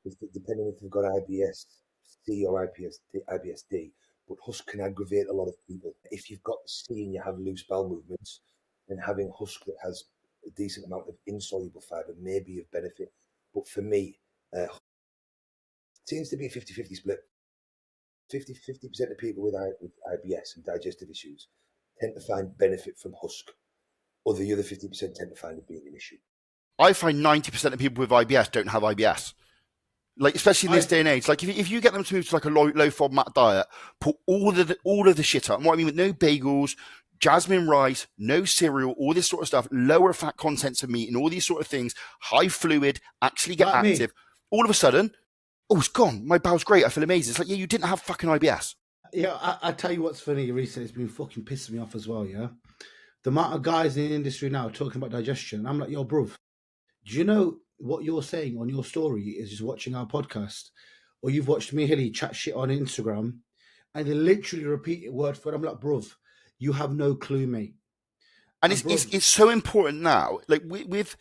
that depending if you've got IBS-C or IBS-D, but husk can aggravate a lot of people. If you've got C and you have loose bowel movements, then having husk that has a decent amount of insoluble fibre may be of benefit. But for me, it seems to be a 50-50 split. 50% of people with IBS and digestive issues tend to find benefit from husk, or the other 50% tend to find it being an issue. I find 90% of people with IBS don't have IBS. Like, especially in this day and age, like if you get them to move to like a low FODMAP diet, put all of the shit up. And what I mean with no bagels, jasmine rice, no cereal, all this sort of stuff, lower fat contents of meat, and all these sort of things, high fluid, actually get active. All of a sudden, oh, it's gone. My bowel's great. I feel amazing. It's like, yeah, you didn't have fucking IBS. Yeah, I tell you what's funny recently, it's been fucking pissing me off as well, yeah? The amount of guys in the industry now talking about digestion, I'm like, yo, bruv, do you know what you're saying on your story is just watching our podcast? Or you've watched me, Hilly, chat shit on Instagram, and they literally repeat it word for word. I'm like, bruv, you have no clue, mate. And it's so important now. Like, with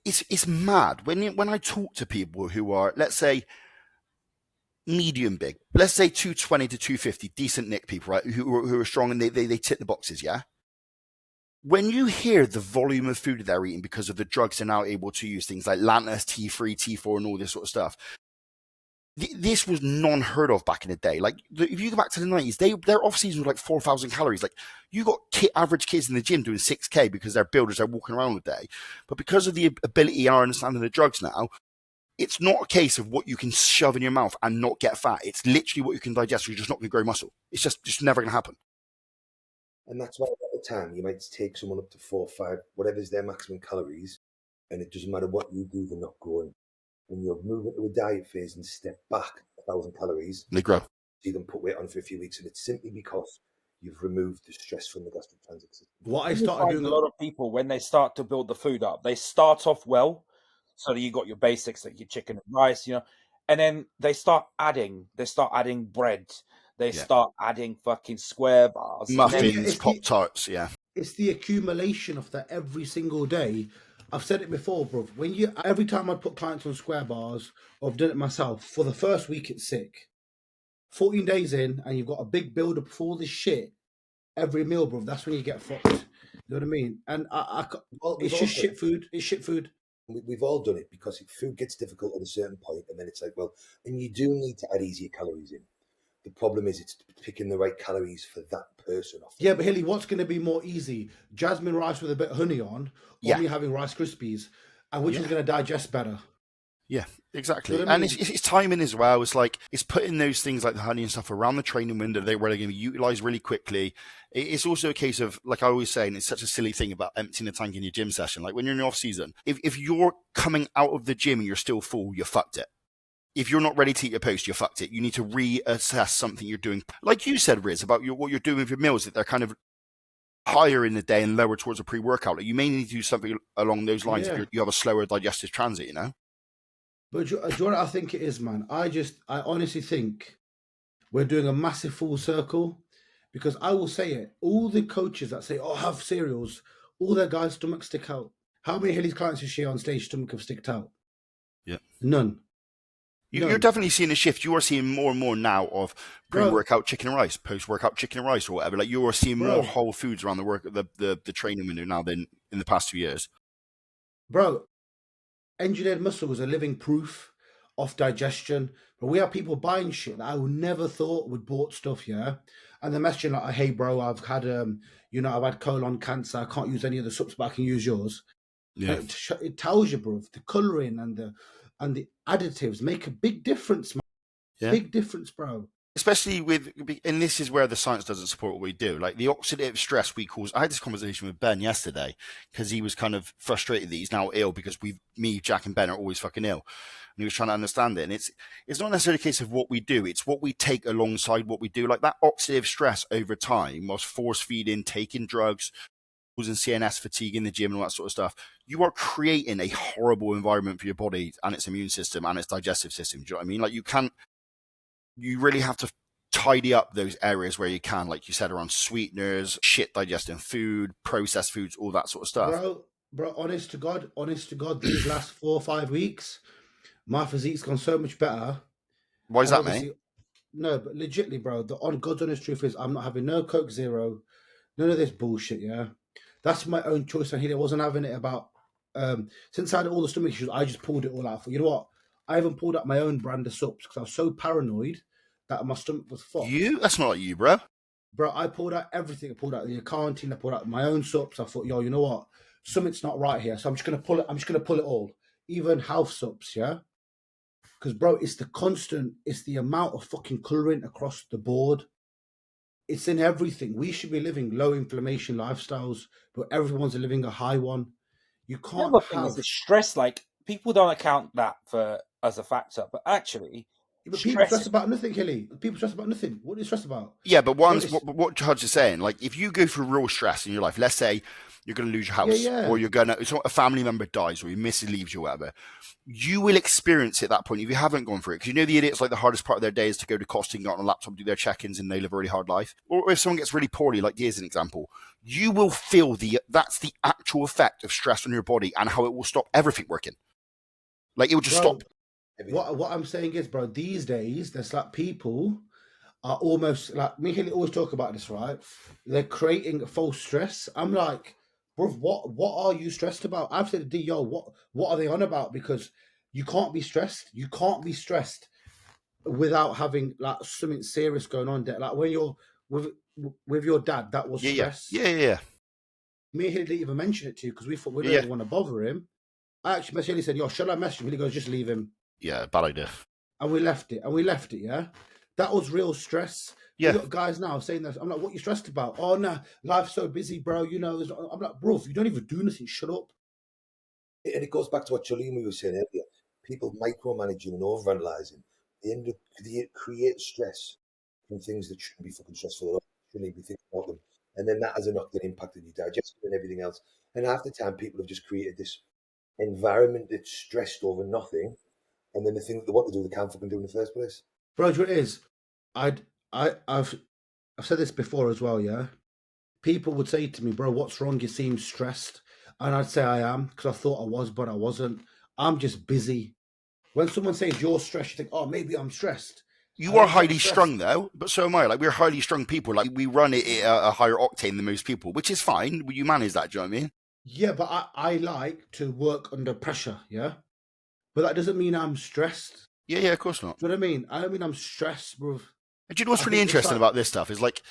it's mad when I talk to people who are, let's say, medium big, let's say 220 to 250, decent nick people, right, who are strong and they tick the boxes, yeah. When you hear the volume of food they're eating because of the drugs they're now able to use, things like Lantus, T3, T4, and all this sort of stuff, this was non-heard of back in the day. Like, if you go back to the 90s, their off-season was like 4,000 calories. Like, you got average kids in the gym doing 6K because they're builders, they're walking around all day. But because of the ability and our understanding of the drugs now, it's not a case of what you can shove in your mouth and not get fat. It's literally what you can digest. You're just not going to grow muscle. It's just never going to happen. And that's why at the time you might take someone up to 4 or 5, whatever's their maximum calories, and it doesn't matter what you do, they're not growing. When you're moving to a diet phase and step back 1,000 calories, they grow. See them put weight on for a few weeks, and it's simply because you've removed the stress from the gastric transit system. What I started doing, a lot of people, when they start to build the food up, they start off well, so that you got your basics, like your chicken and rice, you know, and then they start adding bread, they start adding fucking square bars, muffins, Pop-Tarts, yeah. It's the accumulation of that every single day. I've said it before, bro. Every time I'd put clients on square bars, or I've done it myself, for the first week it's sick. 14 days in, and you've got a big build up for all this shit every meal, bro. That's when you get fucked. You know what I mean? And it's just shit food. It's shit food. We've all done it because food gets difficult at a certain point, and then it's like, well, and you do need to add easier calories in. The problem is it's picking the right calories for that person. Yeah, but Hilly, what's going to be more easy? Jasmine rice with a bit of honey on, or me having Rice Krispies? And which one's going to digest better? Yeah, exactly. You know what I mean? And it's timing as well. It's like, it's putting those things like the honey and stuff around the training window where they're going to be utilized really quickly. It's also a case of, like I always say, and it's such a silly thing about emptying the tank in your gym session. Like when you're in the off season, if you're coming out of the gym and you're still full, you're fucked it. If you're not ready to eat your post, you're fucked it. You need to reassess something you're doing. Like you said, Riz, about what you're doing with your meals, that they're kind of higher in the day and lower towards a pre-workout. Like you may need to do something along those lines if you have a slower digestive transit, you know? But do you know what I think it is, man? I honestly think we're doing a massive full circle, because I will say it. All the coaches that say, "Oh, have cereals," all their guys' stomachs stick out. How many Hilly's clients you see on stage stomach have sticked out? Yeah. None. You're definitely seeing a shift. You are seeing more and more now of pre-workout chicken and rice, post-workout chicken and rice, or whatever. Like, you are seeing more whole foods around the training window now than in the past 2 years. Bro, engineered muscles are living proof of digestion. But we have people buying shit that I would never thought would bought stuff, yeah. And they're messaging like, "Hey, bro, I've had I've had colon cancer. I can't use any of the subs, but I can use yours." Yeah. It tells you, bro, the colouring and the additives make a big difference, man. Yeah. Big difference, bro. Especially and this is where the science doesn't support what we do. Like, the oxidative stress we cause. I had this conversation with Ben yesterday because he was kind of frustrated that he's now ill because me, Jack, and Ben are always fucking ill. And he was trying to understand it. And it's not necessarily a case of what we do. It's what we take alongside what we do. Like, that oxidative stress over time, whilst force feeding, taking drugs, causing CNS fatigue in the gym and all that sort of stuff, you are creating a horrible environment for your body and its immune system and its digestive system. Do you know what I mean? Like, you really have to tidy up those areas where you can, like you said, around sweeteners, shit digesting food, processed foods, all that sort of stuff. Bro, honest to God, these last 4 or 5 weeks, my physique's gone so much better. Why is that, mate? No, but legitly, bro, the God's honest truth is I'm not having no Coke Zero, none of this bullshit, yeah? That's my own choice. And I wasn't having it about, since I had all the stomach issues, I just pulled it all out. You know what? I even pulled out my own brand of subs because I was so paranoid that my stomach was fucked. That's not like you, bro. Bro, I pulled out everything. I pulled out the accounting. I pulled out my own subs. I thought, you know what? Something's not right here. So I'm just gonna pull it. I'm just gonna pull it all, even health subs, yeah. Because, bro, it's the amount of fucking colouring across the board. It's in everything. We should be living low inflammation lifestyles, but everyone's living a high one. You can't have the stress. Like, people don't account that as a factor, but actually, people stress about nothing, Hilly. People stress about nothing. What do you stress about? Yeah, but what Judge is saying, like, if you go through real stress in your life, let's say you're going to lose your house, or a family member dies, or your missus leaves you, or whatever, you will experience it at that point if you haven't gone through it. Because you know the idiots, like, the hardest part of their day is to go to costing, get on a laptop, do their check-ins, and they live a really hard life. Or if someone gets really poorly, like here's an example, you will feel that's the actual effect of stress on your body and how it will stop everything working. Like, it will just stop. What I'm saying is, bro, these days, there's like people are almost like, me and Hilly always talk about this, right? They're creating false stress. I'm like, bro, what are you stressed about? I've said to D, what are they on about? Because you can't be stressed. You can't be stressed without having like something serious going on there. Like, when you're with your dad, that was stress. Yeah. Me and Hilly didn't even mention it to you because we thought we didn't want to bother him. I actually messaged Hilly, said, shall I message him? Hilly goes, just leave him. Yeah, bad idea. And we left it, yeah? That was real stress. Yeah. You got guys now saying that. I'm like, what are you stressed about? Oh, no, life's so busy, bro. You know, I'm like, bro, you don't even do nothing. Shut up. And it goes back to what Chalima was saying earlier. People micromanaging and overanalyzing. They create stress from things that shouldn't be fucking stressful at all. Shouldn't even be thinking about them. And then that has a knock-on impact on your digestion and everything else. And half the time, people have just created this environment that's stressed over nothing. And then the thing that they want to do, they can't fucking do in the first place. Bro, what it is, I've said this before as well, yeah? People would say to me, bro, what's wrong? You seem stressed. And I'd say I am, because I thought I was, but I wasn't. I'm just busy. When someone says you're stressed, you think, oh, maybe I'm stressed. You are highly strung, though, but so am I. Like, we're highly strung people. Like, we run it at a higher octane than most people, which is fine. You manage that, do you know what I mean? Yeah, but I like to work under pressure, yeah? But that doesn't mean I'm stressed. Yeah, of course not. Do you know what I mean? I don't mean I'm stressed, bro. And do you know what's really interesting about this stuff is, like,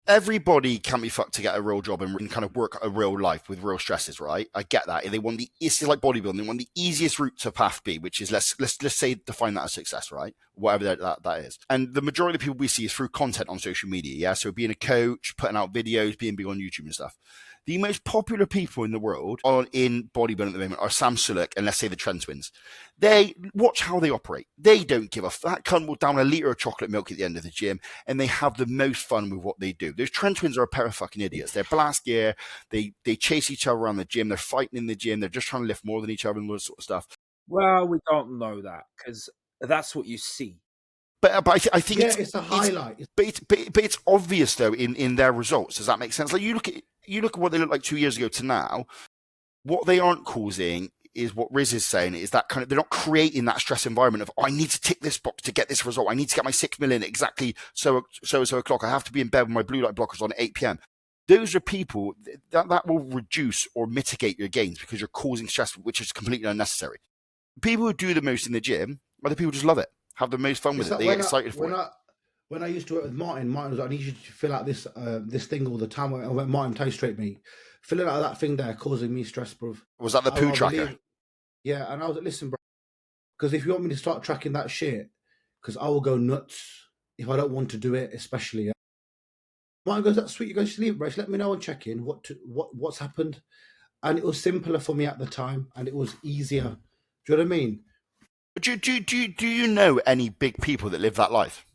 everybody can be fucked to get a real job and kind of work a real life with real stresses, right? I get that. It's like bodybuilding. They want the easiest route to path B, which is let's say define that as success, right? Whatever that is. And the majority of people we see is through content on social media, yeah? So being a coach, putting out videos, being big on YouTube and stuff. The most popular people in the world in bodybuilding at the moment are Sam Sulek and, let's say, the Trent twins. They watch how they operate. They don't give a fuck. Cunt will down a litre of chocolate milk at the end of the gym, and they have the most fun with what they do. Those Trent twins are a pair of fucking idiots. They're blast gear. They chase each other around the gym. They're fighting in the gym. They're just trying to lift more than each other and all this sort of stuff. Well, we don't know that because that's what you see. But I think it's a highlight. But it's obvious though in their results. Does that make sense? Like you look at what they look like 2 years ago to now. What they aren't causing is what Riz is saying, is that kind of, they're not creating that stress environment of, oh, I need to tick this box to get this result. I need to get my 6 million exactly so o'clock. I have to be in bed with my blue light blockers on at 8 p.m. Those are people that will reduce or mitigate your gains because you're causing stress, which is completely unnecessary. People who do the most in the gym are the people who just love it, have the most fun with it. They get excited for it. When I used to work with Martin was like, I need you to fill out this thing all the time. I went, Martin, tell you straight, mate. Filling out that thing there causing me stress, bro. Was that the poo tracker? Yeah, and I was like, listen, bro, because if you want me to start tracking that shit, because I will go nuts if I don't want to do it, especially. Yeah. Martin goes, that's sweet. You go, just leave it, bro. Just let me know and check in what's happened. And it was simpler for me at the time, and it was easier. Do you know what I mean? Do you know any big people that live that life?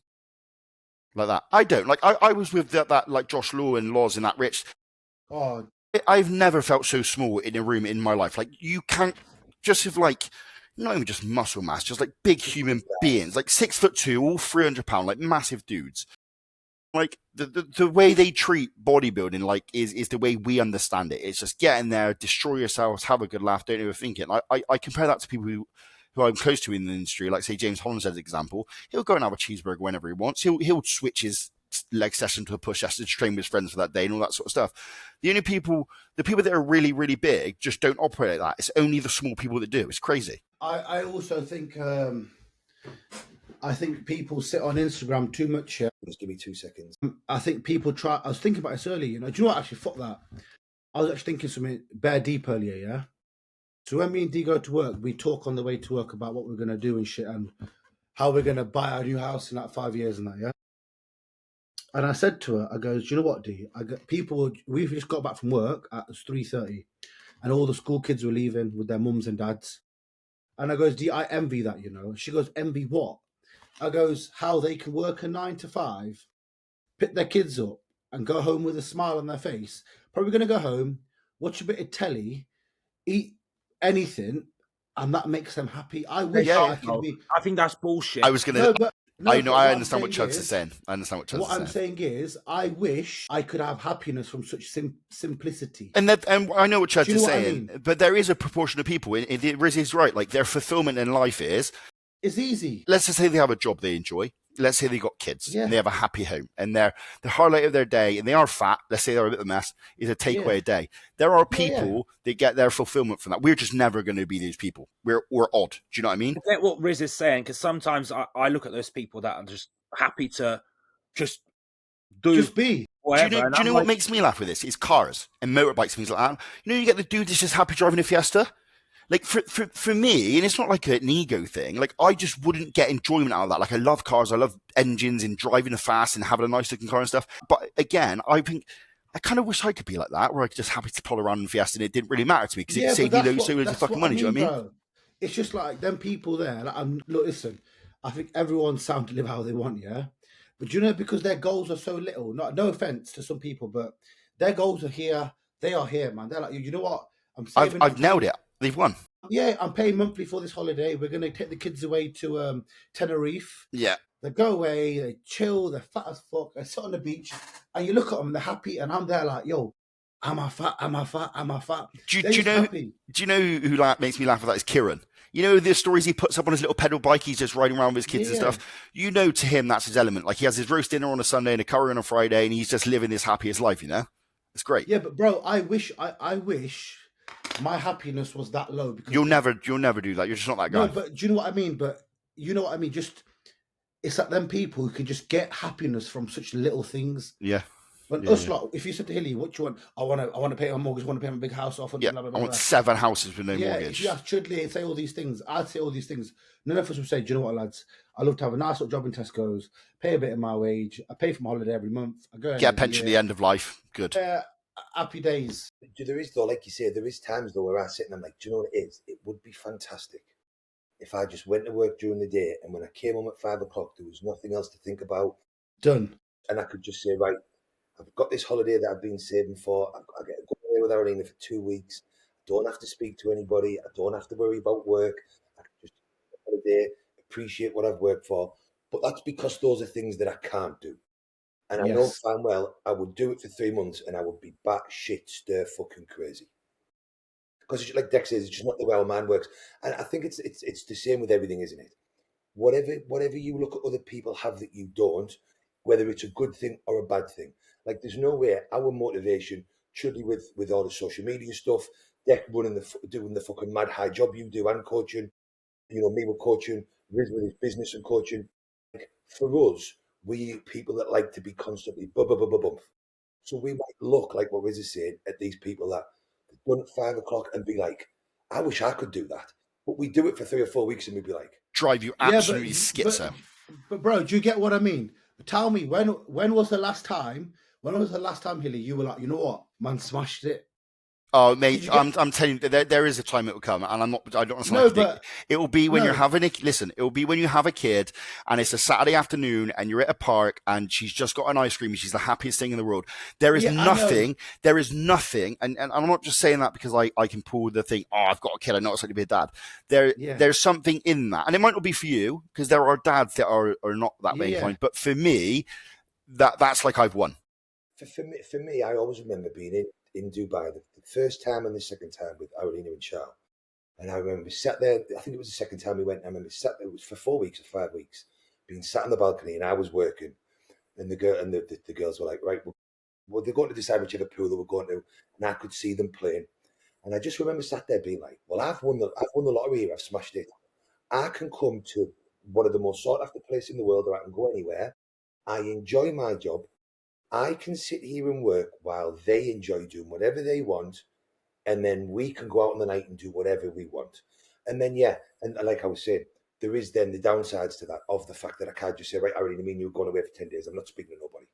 Like that? I don't. Like I was with that like Josh Law and Laws and that Rich. Oh, I've never felt so small in a room in my life. Like you can't just have like not even just muscle mass, just like big human beings, like 6'2", all 300 pounds, like massive dudes. Like the way they treat bodybuilding, like is the way we understand it. It's just get in there, destroy yourselves, have a good laugh, don't overthink it. I compare that to people who I'm close to in the industry, like say James Holland as an example. He'll go and have a cheeseburger whenever he wants. He'll switch his leg session to a push session to train with his friends for that day and all that sort of stuff. The people that are really, really big just don't operate like that. It's only the small people that do. It's crazy. I also think people sit on Instagram too much. Just give me 2 seconds. I think people try. I was thinking about this earlier. Do you know what? Actually, fuck that. I was actually thinking something bare deep earlier. Yeah. So when me and Dee go to work, we talk on the way to work about what we're gonna do and shit, and how we're gonna buy our new house in like 5 years and that. Yeah. And I said to her, I goes, do you know what, Dee? We've just got back from work at 3:30, and all the school kids were leaving with their mums and dads. And I goes, Dee, I envy that, you know. She goes, envy what? I goes, how they can work a 9 to 5, pick their kids up, and go home with a smile on their face. Probably going to go home, watch a bit of telly, eat anything, and that makes them happy. I wish I could be. I think that's bullshit. I was going to. I understand what Chuds is saying. What I'm saying is, I wish I could have happiness from such simplicity. And I know what Chuds is saying, but there is a proportion of people, and Riz is right, like their fulfillment in life is... It's easy. Let's just say they have a job they enjoy. Let's say they got kids and they have a happy home, and the highlight of their day, and they are fat, let's say they're a bit of a mess, is a takeaway a day. There are people that get their fulfillment from that. We're just never going to be those people. We're odd. Do you know what I mean? I get what Riz is saying, because sometimes I look at those people that are just happy to just be. Whatever. Do you know what makes me laugh with this? It's cars and motorbikes and things like that. You know, you get the dude that's just happy driving a Fiesta. Like for me, and it's not like an ego thing, like I just wouldn't get enjoyment out of that. Like I love cars, I love engines and driving fast and having a nice looking car and stuff. But again, I think I kind of wish I could be like that, where I could just happy to pull around in Fiesta and it didn't really matter to me because it saved me so much fucking money. Do you know what I mean? Bro. It's just like them people there. Like, look, listen, I think everyone's sound to live how they want, yeah? But you know, because their goals are so little, no offense to some people, but their goals are here. They are here, man. They're like, you know what? I've nailed it. They've won. Yeah, I'm paying monthly for this holiday. We're going to take the kids away to Tenerife. Yeah. They go away, they chill, they're fat as fuck, they sit on the beach, and you look at them, they're happy, and I'm there like, yo, am I fat? Do you know who makes me laugh at that is Kieran? You know the stories he puts up on his little pedal bike, he's just riding around with his kids and stuff? You know, to him, that's his element. Like, he has his roast dinner on a Sunday and a curry on a Friday, and he's just living his happiest life, you know? It's great. Yeah, but bro, I wish my happiness was that low. Because you'll never do that. You're just not that guy. No, but do you know what I mean? Just, it's like them people who can just get happiness from such little things. Yeah. But us lot, if you said to Hilly, what do you want? I want to pay my mortgage, I want to pay my big house off. Blah, blah, blah, I want 7 houses with no mortgage. If you ask Chudley, say all these things, I'd say all these things. None of us would say, do you know what, lads? I love to have a nice little job in Tesco's, pay a bit of my wage, I pay for my holiday every month, I go get a pension at the end of life. Good. Happy days. There is, though, like you say, there is times, though, where I sit and I'm like, do you know what it is? It would be fantastic if I just went to work during the day, and when I came home at 5 o'clock, there was nothing else to think about. Done. And I could just say, right, I've got this holiday that I've been saving for. I get to go away with Arena for 2 weeks. I don't have to speak to anybody. I don't have to worry about work. I day, appreciate what I've worked for. But that's because those are things that I can't do. And I know fine well I would do it for 3 months and I would be batshit stir fucking crazy. Because like Dex says, it's just not the way our mind works. And I think it's the same with everything, isn't it? Whatever you look at other people have that you don't, whether it's a good thing or a bad thing. Like there's no way our motivation, Chudley with all the social media stuff, Deck doing the fucking mad high job you do and coaching, me with coaching, Riz with his business and coaching. Like, for us, we people that like to be constantly bump. So we might look like what Riz is saying at these people that done at 5 o'clock and be like, I wish I could do that. But we do it for 3 or 4 weeks and we'd be like, drive you absolutely schizo. But bro, do you get what I mean? Tell me, when was the last time, Hilly, you were like, you know what, man, smashed it? Oh, mate, I'm telling you, there is a time it will come, and I don't want to sound like it will be when you're having it will be when you have a kid, and it's a Saturday afternoon, and you're at a park, and she's just got an ice cream, and she's the happiest thing in the world. There is nothing, and I'm not just saying that because I can pull the thing, I've got a kid, I know it's like to be a dad. There's something in that, and it might not be for you, because there are dads that are not that way inclined, but for me, that's like I've won. For me, I always remember being in Dubai the first time and the second time with Aralina and Charles. And I remember sat there, I think it was the second time we went, I remember sat there, it was for 4 weeks or 5 weeks, being sat on the balcony and I was working. And the girls were like, right, well, they're going to decide whichever pool they were going to. And I could see them playing. And I just remember sat there being like, well, I've won the lottery here, I've smashed it. I can come to one of the most sought after places in the world, or I can go anywhere. I enjoy my job. I can sit here and work while they enjoy doing whatever they want, and then we can go out on the night and do whatever we want. And then, and like I was saying, there is then the downsides to that, of the fact that I can't just say, right, I really mean you're going away for 10 days. I'm not speaking to nobody.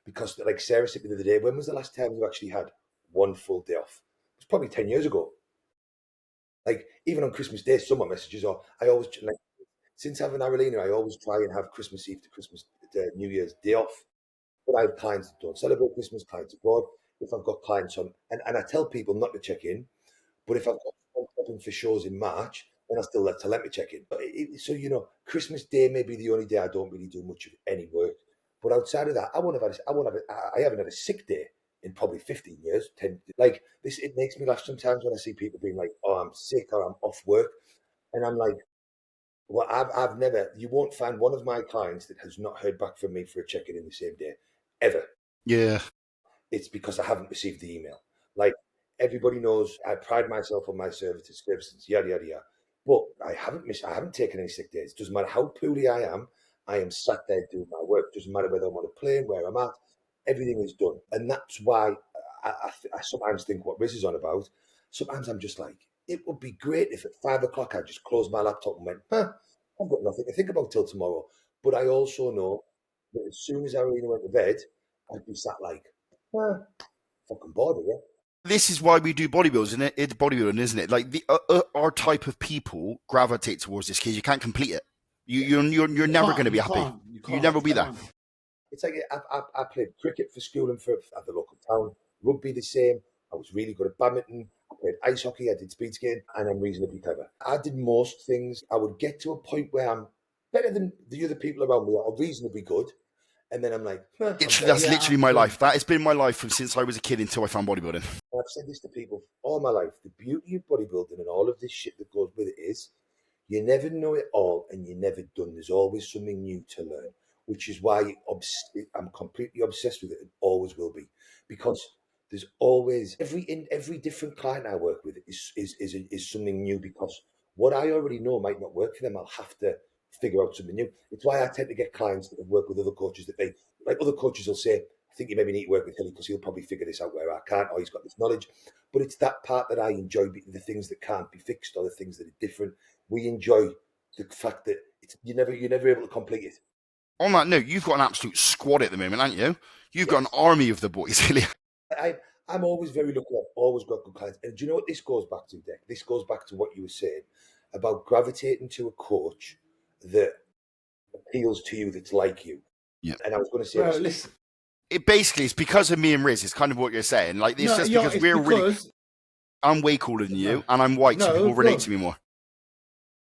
Because like Sarah said the other day, when was the last time you actually had one full day off? It was probably 10 years ago. Like, even on Christmas Day, summer messages, or I always, like, since having Aralina, I always try and have Christmas Eve to New Year's Day off. But I have clients that don't celebrate Christmas, clients abroad. If I've got clients on, and I tell people not to check in, but if I've got open for shows in March, then I still let me check in. But so Christmas Day may be the only day I don't really do much of any work. But outside of that, I haven't had a sick day in probably 15 years. 10 like this, it makes me laugh sometimes when I see people being like, "Oh, I'm sick" or "I'm off work," and I'm like, well, I've never. You won't find one of my clients that has not heard back from me for a check-in in the same day, ever. Yeah. It's because I haven't received the email. Like, everybody knows I pride myself on my services, yada yada yada. But I haven't taken any sick days. Doesn't matter how poorly I am sat there doing my work. Doesn't matter whether I'm on a plane, where I'm at. Everything is done, and that's why I sometimes think what Riz is on about. Sometimes I'm just like, it would be great if at 5 o'clock I just closed my laptop and went, I've got nothing to think about till tomorrow. But I also know that as soon as Aralina went to bed, I'd be sat like, fucking bored, yeah. This is why we do bodybuilding, isn't it? Like our type of people gravitate towards this because you can't complete it. You're never going to be happy. You never will be there. It's like I played cricket for school and for at the local town. Rugby the same. I was really good at badminton. I played ice hockey. I did speed skating, and I'm reasonably clever. I did most things. I would get to a point where I'm better than the other people around me, or reasonably good. And then I'm like, that's literally my life. That has been my life since I was a kid until I found bodybuilding. I've said this to people all my life. The beauty of bodybuilding and all of this shit that goes with it is you never know it all and you're never done. There's always something new to learn, which is why I'm completely obsessed with it and always will be. Because there's always, every different client I work with is something new, because what I already know might not work for them. I'll have to figure out something new. It's why I tend to get clients that have worked with other coaches that other coaches will say, I think you maybe need to work with Hilly because he'll probably figure this out where I can't, or he's got this knowledge. But it's that part that I enjoy, the things that can't be fixed or the things that are different. We enjoy the fact that you're never able to complete it. On that note, you've got an absolute squad at the moment, haven't you? You've got an army of the boys, Hilly. I'm always very lucky. I've always got good clients. And do you know what this goes back to, Dick? This goes back to what you were saying about gravitating to a coach that appeals to you, that's like you. Yeah. And I was going to say, listen. It basically is because of me and Riz. It's kind of what you're saying. Like, it's just because we're really. I'm way cooler than you, and I'm white, so people relate to me more.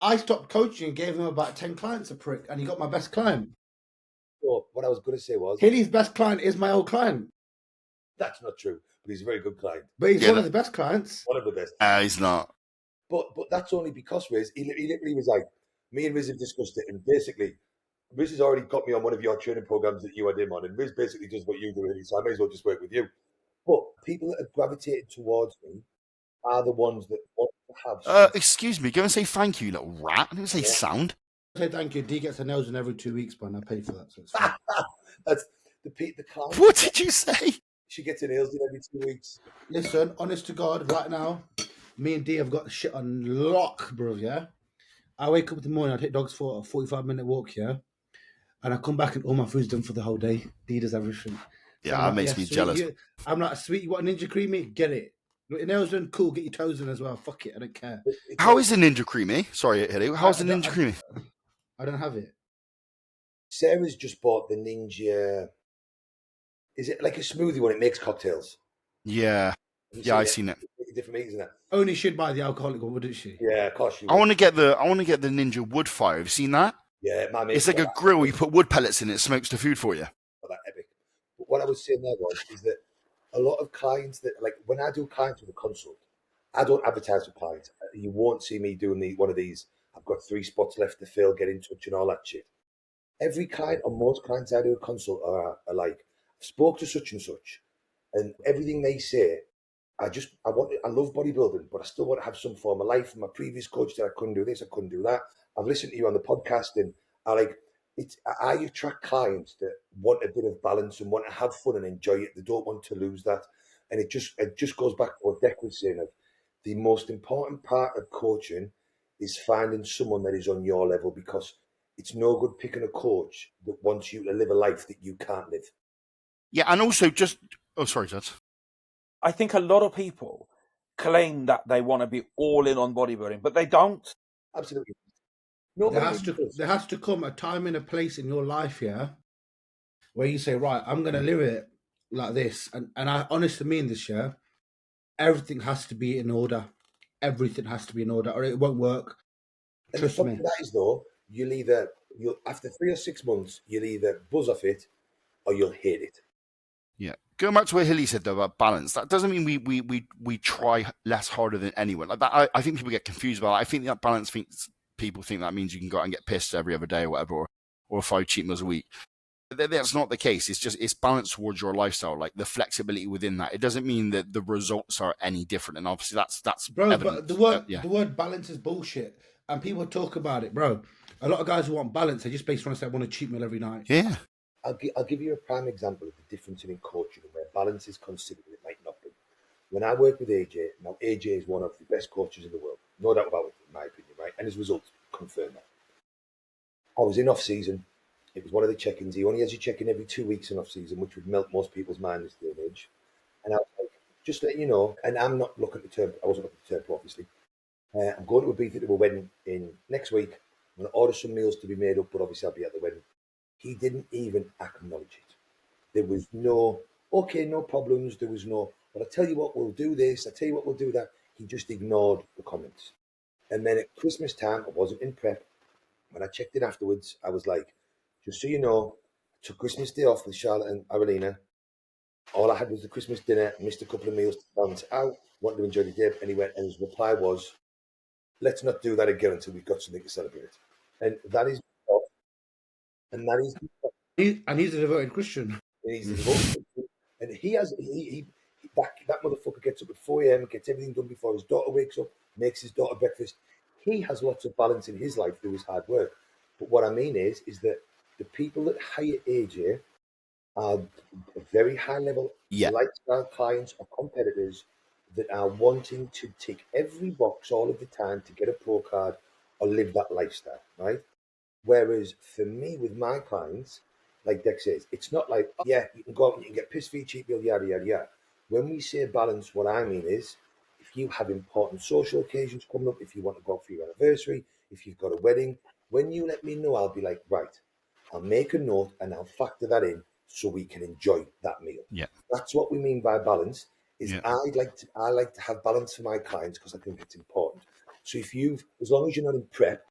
I stopped coaching and gave him about 10 clients a prick, and he got my best client. So what I was going to say was, Hilly's best client is my old client. That's not true, but he's a very good client. But he's one of the best clients. One of the best. He's not. But that's only because Riz, he literally was like, me and Riz have discussed it, and basically, Riz has already got me on one of your training programs that you had him on, and Riz basically does what you do, so I may as well just work with you. But people that have gravitated towards me are the ones that want to have. Excuse me, go and say thank you, little rat. I didn't say sound. Say thank you. D gets her nails in every 2 weeks, man. I pay for that. So it's fine. That's the client. What did you say? She gets her nails in every 2 weeks. Listen, honest to God, right now, me and D have got the shit on lock, bro. Yeah. I wake up in the morning, I take dogs for a 45-minute walk, yeah, and I come back and all my food's done for the whole day. D does everything. Yeah, that makes me jealous. I'm like, sweet, you want a ninja creamy? Get it. Your nails done, cool. Get your toes in as well. Fuck it, I don't care. How is the ninja creamy? Sorry, Hilly. How's the ninja creamy? I don't have it. Sarah's just bought the Ninja. Is it like a smoothie when it makes cocktails? Yeah. Yeah, I've seen it. Different meats in that. Only she'd buy the alcoholic one, wouldn't she? Yeah, of course she would. I want to get the Ninja wood fire. Have you seen that? Yeah, my mate. It's like a grill. You put wood pellets in it, smokes the food for you. Oh, that epic. But what I was saying there is that a lot of clients that, like, when I do clients with a consult, I don't advertise for clients. You won't see me doing one of these. I've got 3 spots left to fill. Get in touch and all that shit. Every client or most clients I do a consult are like, I spoke to such and such, and everything they say, I love bodybuilding, but I still want to have some form of life. My previous coach said I couldn't do this, I couldn't do that. I've listened to you on the podcast, and I attract clients that want a bit of balance and want to have fun and enjoy it. They don't want to lose that, and it just goes back to what Deck was saying. Of the most important part of coaching is finding someone that is on your level, because it's no good picking a coach that wants you to live a life that you can't live. Yeah, and also just... Oh, sorry, Dad. I think a lot of people claim that they want to be all in on bodybuilding, but they don't. Absolutely. There has to come a time and a place in your life, yeah, where you say, right, I'm going to live it like this. And I honestly mean this, yeah, everything has to be in order. Everything has to be in order, or it won't work. Trust me. That is, though, you'll after 3 or 6 months, you'll either buzz off it or you'll hate it. Yeah. Going back to what Hilly said, though, about balance, that doesn't mean we try less harder than anyone. Like that, I think people get confused about it. I think that balance people think that means you can go out and get pissed every other day or whatever, or 5 cheat meals a week. That's not the case. It's balanced towards your lifestyle, like the flexibility within that. It doesn't mean that the results are any different, and obviously that's bro. Evident. But the word balance is bullshit, and people talk about it, bro. A lot of guys who want balance, they just basically want to say, I want a cheat meal every night. Yeah. I'll give you a prime example of the difference in coaching and where balance is considered and it might not be. When I work with AJ, now AJ is one of the best coaches in the world, no doubt about it, in my opinion, right? And his results confirm that. I was in off season. It was one of the check-ins. He only has you check in every 2 weeks in off season, which would melt most people's mind this day and age. And I was like, just letting you know, and I'm not looking to turn. I wasn't looking to turn pro, obviously. I'm going to Ibiza to a wedding in next week. I'm going to order some meals to be made up, but obviously I'll be at the wedding. He didn't even acknowledge it. There was no, okay, no problems. There was no, but I tell you what, we'll do this. I tell you what, we'll do that. He just ignored the comments. And then at Christmas time, I wasn't in prep. When I checked in afterwards, I was like, just so you know, I took Christmas Day off with Charlotte and Aralina. All I had was the Christmas dinner, missed a couple of meals to balance out, wanted to enjoy the day. And he went, and his reply was, let's not do that again until we've got something to celebrate. And that is, and that is, and he's a devoted Christian. And he's a devoted Christian. And he has, that motherfucker gets up at 4 a.m., gets everything done before his daughter wakes up, makes his daughter breakfast. He has lots of balance in his life through his hard work. But what I mean is that the people that hire AJ are very high level lifestyle clients or competitors that are wanting to tick every box all of the time to get a pro card or live that lifestyle, right? Whereas for me, with my clients, like Dex says, it's not like, oh, yeah, you can go out and you can get pissed for your cheap meal, yada, yada, yada. When we say balance, what I mean is, if you have important social occasions coming up, if you want to go out for your anniversary, if you've got a wedding, when you let me know, I'll be like, right, I'll make a note and I'll factor that in so we can enjoy that meal. Yeah. That's what we mean by balance. I like to have balance for my clients because I think it's important. So as long as you're not in prep,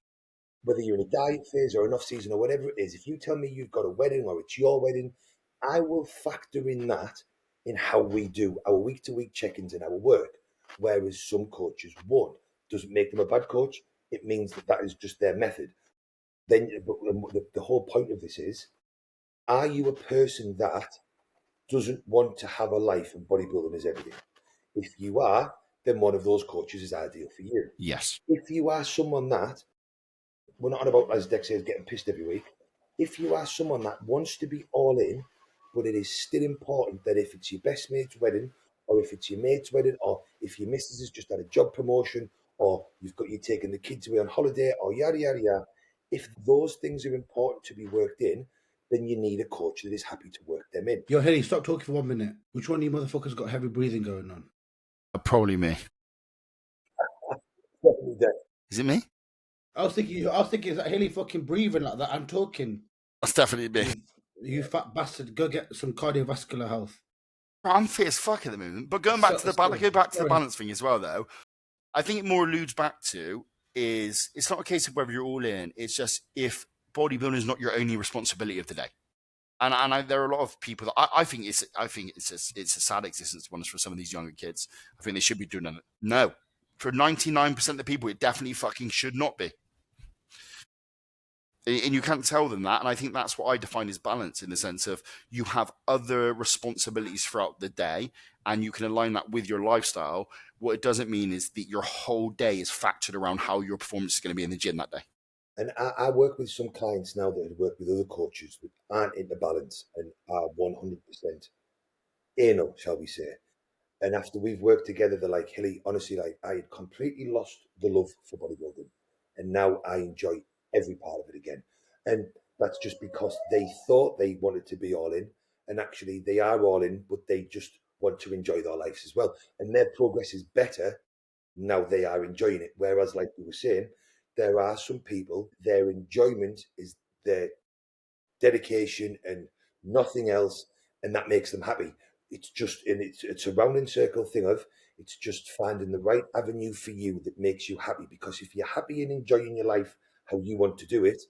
whether you're in a diet phase or an off season or whatever it is, if you tell me you've got a wedding or it's your wedding, I will factor in that in how we do our week-to-week check-ins in our work, whereas some coaches won't. Doesn't make them a bad coach. It means that that is just their method. Then the whole point of this is, are you a person that doesn't want to have a life and bodybuilding is everything? If you are, then one of those coaches is ideal for you. Yes. If you are someone that, we're not on about, as Dex says, getting pissed every week. If you are someone that wants to be all in, but it is still important that if it's your best mate's wedding, or if it's your mate's wedding, or if your missus has just had a job promotion, or you're taking the kids away on holiday, or yada, yada, yada, if those things are important to be worked in, then you need a coach that is happy to work them in. Yo, Henny, stop talking for 1 minute. Which one of you motherfuckers got heavy breathing going on? Probably me. Is it me? I was thinking, is that Haley fucking breathing like that? I'm talking. That's definitely me. You fat bastard, go get some cardiovascular health. I'm fit as fuck at the moment. But going back to the balance thing as well, though, I think it more alludes back to is it's not a case of whether you're all in. It's just if bodybuilding is not your only responsibility of the day. And there are a lot of people that I think it's a sad existence for some of these younger kids. I think they should be doing it. No, for 99% of the people, it definitely fucking should not be. And you can't tell them that. And I think that's what I define as balance, in the sense of you have other responsibilities throughout the day and you can align that with your lifestyle. What it doesn't mean is that your whole day is factored around how your performance is going to be in the gym that day. And I work with some clients now that work with other coaches that aren't into balance and are 100% anal, shall we say. And after we've worked together, they're like, Hilly, honestly, like I had completely lost the love for bodybuilding. And now I enjoy every part of it again. And that's just because they thought they wanted to be all in. And actually they are all in, but they just want to enjoy their lives as well. And their progress is better now they are enjoying it. Whereas, like we were saying, there are some people, their enjoyment is their dedication and nothing else, and that makes them happy. It's just, and it's a round and circle thing of, it's just finding the right avenue for you that makes you happy. Because if you're happy and enjoying your life how you want to do it,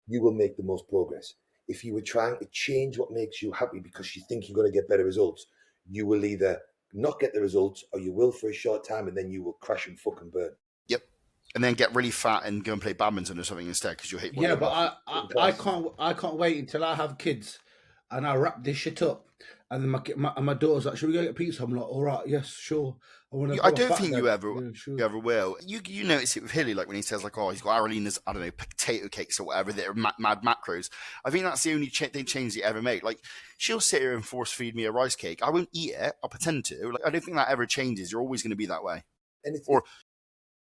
you will make the most progress. If you were trying to change what makes you happy because you think you're going to get better results, you will either not get the results or you will for a short time and then you will crash and fucking burn. Yep. And then get really fat and go and play badminton or something instead because you hate. Yeah, but I can't wait until I have kids and I wrap this shit up. And then my daughter's like, should we go get pizza? I'm like, all right, yes, sure. I don't think you ever will. You notice it with Hilly, like when he says like, oh, he's got Aralina's, I don't know, potato cakes or whatever that are mad macros. I think that's the only change he ever made. Like, she'll sit here and force feed me a rice cake. I won't eat it. I'll pretend to. Like, I don't think that ever changes. You're always going to be that way. Or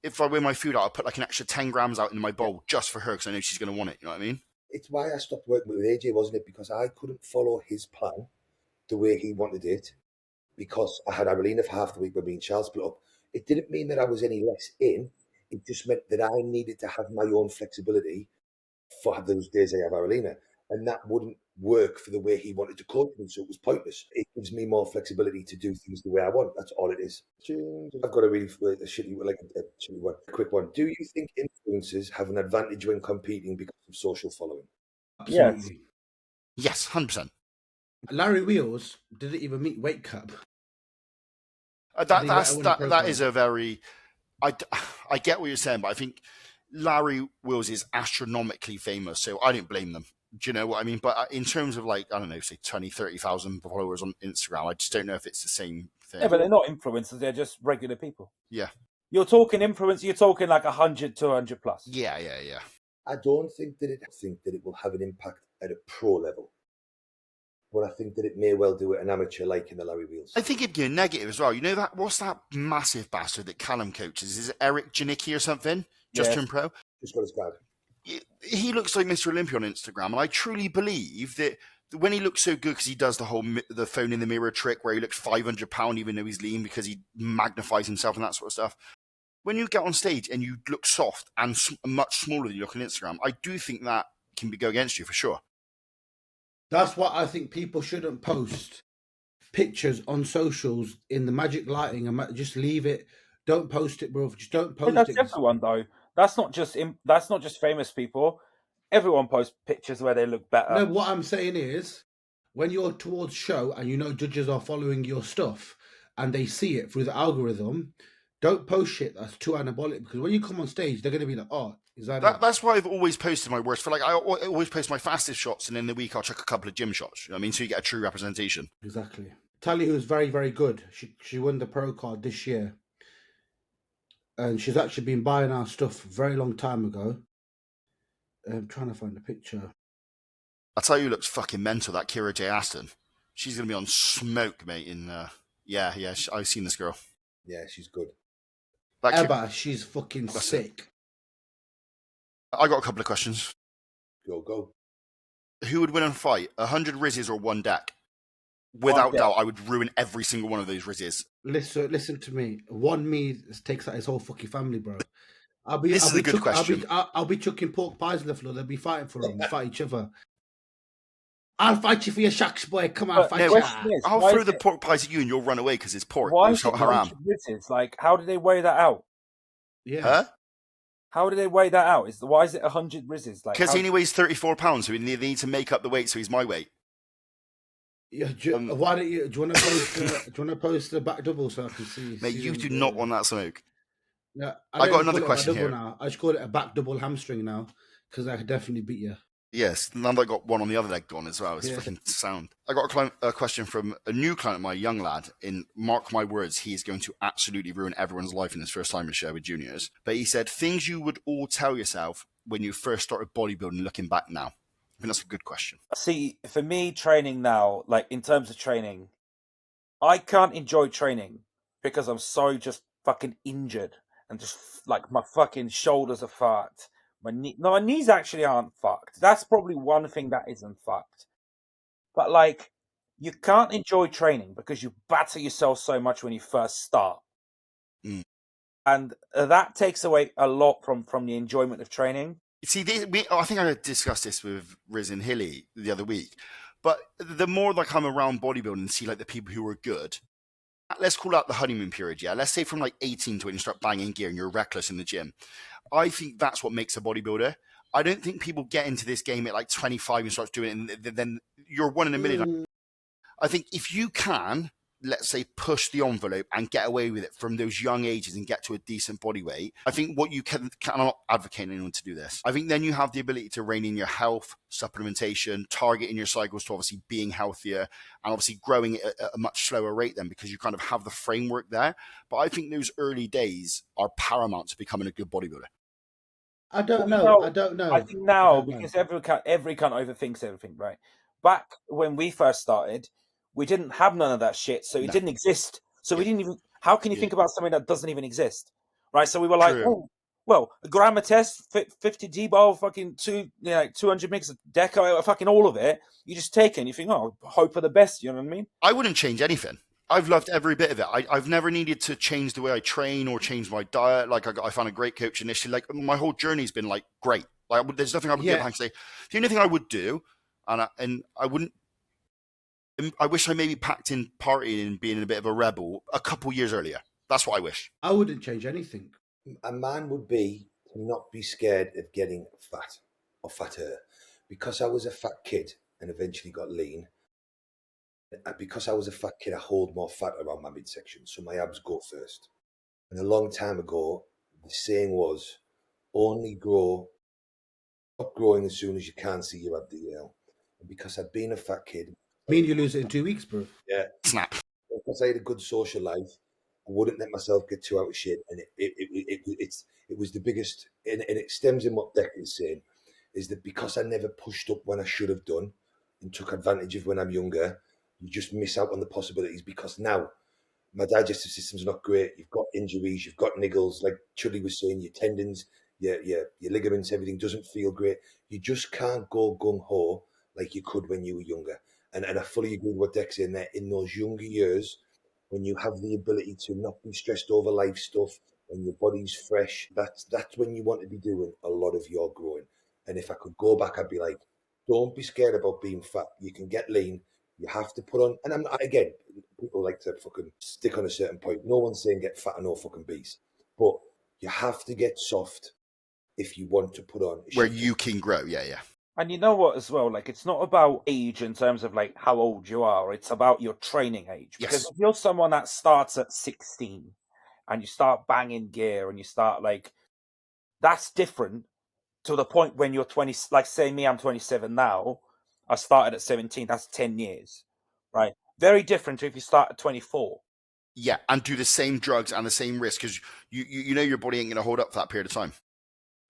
if I weigh my food out, I'll put like an extra 10 grams out in my bowl just for her because I know she's going to want it. You know what I mean? It's why I stopped working with AJ, wasn't it? Because I couldn't follow his plan the way he wanted it, because I had Aralina for half the week when me and Charles split up. It didn't mean that I was any less in. It just meant that I needed to have my own flexibility for those days I have Aralina. And that wouldn't work for the way he wanted to coach me, so it was pointless. It gives me more flexibility to do things the way I want. That's all it is. I've got a really shitty one. A quick one. Do you think influencers have an advantage when competing because of social following? Absolutely. Yes, 100%. Larry Wheels didn't even meet weight cap. That is a very. I get what you're saying, but I think Larry Wheels is astronomically famous, so I don't blame them. Do you know what I mean? But in terms of like, I don't know, say 20, 30,000 followers on Instagram, I just don't know if it's the same thing. Yeah, but they're not influencers; they're just regular people. Yeah. You're talking influence. You're talking like 100, 200 plus. Yeah. I don't think that it will have an impact at a pro level. But I think that it may well do it an amateur, like in the Larry Wheels. I think it'd be a negative as well. You know that? What's that massive bastard that Callum coaches? Is it Eric Janicki or something? Just Turn Pro? Just got his card. He looks like Mr. Olympia on Instagram, and I truly believe that when he looks so good, because he does the phone in the mirror trick where he looks 500 pound even though he's lean because he magnifies himself and that sort of stuff. When you get on stage and you look soft and much smaller than you look on Instagram, I do think that can go against you for sure. That's why I think people shouldn't post pictures on socials in the magic lighting and just leave it. Don't post it, bro. Just don't post it. That's everyone, though. That's not just famous people. Everyone posts pictures where they look better. No, what I'm saying is, when you're towards show and you know judges are following your stuff and they see it through the algorithm, don't post shit that's too anabolic, because when you come on stage, they're going to be like, oh, is that it? That's why I've always posted my worst. For like, I always post my fastest shots, and in the week I'll chuck a couple of gym shots. You know what I mean, so you get a true representation. Exactly. Tally, who's very, very good. She won the pro card this year. And she's actually been buying our stuff a very long time ago. I'm trying to find a picture. I'll tell you who looks fucking mental, that Kira J. Aston. She's going to be on smoke, mate. I've seen this girl. Yeah, she's good. Ebba, she's fucking sick. I got a couple of questions. Go. Who would win in a fight, 100 Rizzes or one deck? Without doubt, I would ruin every single one of those Rizzes. Listen to me. One me takes out his whole fucking family, bro. I'll be chucking pork pies on the floor. They'll be fighting for him, fight each other. I'll fight you for your shacks, boy. Come on, fight you. I'll throw the pork pies at you and you'll run away because it's pork. Why is it 100 Rizzes? Like, how do they weigh that out? Yeah. Huh? How do they weigh that out? Why is it 100 Rizzes? Like, because he only weighs 34 pounds, so they need to make up the weight so he's my weight. Yeah, why don't you? Do you want to post the back double so I can see? Mate, you do not want that smoke. Yeah, I got another question here. Now. I just call it a back double hamstring now because I could definitely beat you. Yes, and I got one on the other leg gone as well. It's fucking sound. I got a question from a new client of mine, a young lad. In mark my words, he is going to absolutely ruin everyone's life in his first time in show with juniors. But he said things you would all tell yourself when you first started bodybuilding. Looking back now, I think that's a good question. See, for me, training now, like in terms of training, I can't enjoy training because I'm so just fucking injured and just like my fucking shoulders are fucked. My knees actually aren't fucked. That's probably one thing that isn't fucked. But like, you can't enjoy training because you batter yourself so much when you first start. Mm. And that takes away a lot from the enjoyment of training. See, I think I discussed this with Riz and Hilly the other week. But the more like I'm around bodybuilding and see like the people who are good, let's call out the honeymoon period, yeah? Let's say from like 18 to when you start banging gear and you're reckless in the gym. I think that's what makes a bodybuilder. I don't think people get into this game at like 25 and start doing it and then you're one in a million. I think if you can, let's say, push the envelope and get away with it from those young ages and get to a decent body weight, I think what you I'm not advocating anyone to do this. I think then you have the ability to rein in your health, supplementation, targeting your cycles to obviously being healthier and obviously growing at a much slower rate then because you kind of have the framework there. But I think those early days are paramount to becoming a good bodybuilder. I don't know. I think now, because every cunt overthinks everything, right? Back when we first started, we didn't have none of that shit, so it didn't exist. So we didn't even. How can you think about something that doesn't even exist, right? So we were like, oh, well, a gram of test, 50 D-bar, fucking 200 mgs of deco, fucking all of it. You just take it and you think, oh, hope for the best. You know what I mean? I wouldn't change anything. I've loved every bit of it. I've never needed to change the way I train or change my diet. Like I found a great coach initially. Like my whole journey's been like great. Like there's nothing I would get behind and say. The only thing I would do, and I wouldn't. I wish I maybe packed in partying and being a bit of a rebel a couple years earlier. That's what I wish. I wouldn't change anything. A man would be to not be scared of getting fat or fatter. Because I was a fat kid and eventually got lean. Because I was a fat kid, I hold more fat around my midsection, so my abs go first. And a long time ago, the saying was, stop growing as soon as you can see your abdominal. And because I'd been a fat kid... You lose it in 2 weeks, bro. Yeah. Snap. Because I had a good social life, I wouldn't let myself get too out of shit. And it was the biggest, and it stems in what Deck is saying, is that because I never pushed up when I should have done and took advantage of when I'm younger, you just miss out on the possibilities because now my digestive system's not great. You've got injuries, you've got niggles, like Chudley was saying, your tendons, your ligaments, everything doesn't feel great. You just can't go gung-ho like you could when you were younger. And I fully agree with what Deck's saying there. In those younger years, when you have the ability to not be stressed over life stuff, when your body's fresh, that's when you want to be doing a lot of your growing. And if I could go back, I'd be like, don't be scared about being fat. You can get lean. You have to put on, and I'm not, again, people like to fucking stick on a certain point. No one's saying get fat and no fucking beast, but you have to get soft if you want to put on a where shift. you can grow. Yeah. And you know what, as well, like, it's not about age in terms of like how old you are. It's about your training age. Because Yes. if you're someone that starts at 16 and you start banging gear and you start like, that's different to the point when you're 20. Like, say me, I'm 27 now. I started at 17. That's 10 years, right? Very different to if you start at 24. Yeah, and do the same drugs and the same risk, because you know your body ain't going to hold up for that period of time.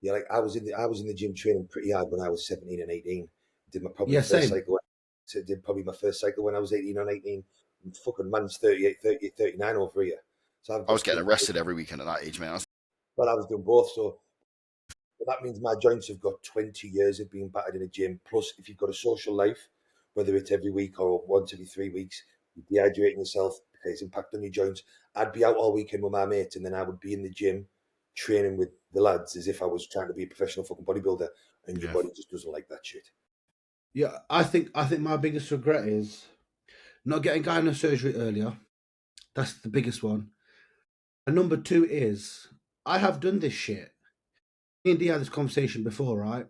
Yeah, like I was in the gym training pretty hard when I was 17 and 18. Did my first cycle. Did probably my first cycle when I was 18 or 19. And fucking man's 38, 30, 39 over here. So I was getting arrested every weekend at that age, man. But I was doing both, so that means my joints have got 20 years of being battered in a gym. Plus, if you've got a social life, whether it's every week or once every 3 weeks, you're dehydrating yourself, it has impact on your joints. I'd be out all weekend with my mates, and then I would be in the gym training with the lads as if I was trying to be a professional fucking bodybuilder, and your body just doesn't like that shit. Yeah, I think my biggest regret is not getting gyno surgery earlier. That's the biggest one. And number 2 is I have done this shit. Me and Dee had this conversation before, right?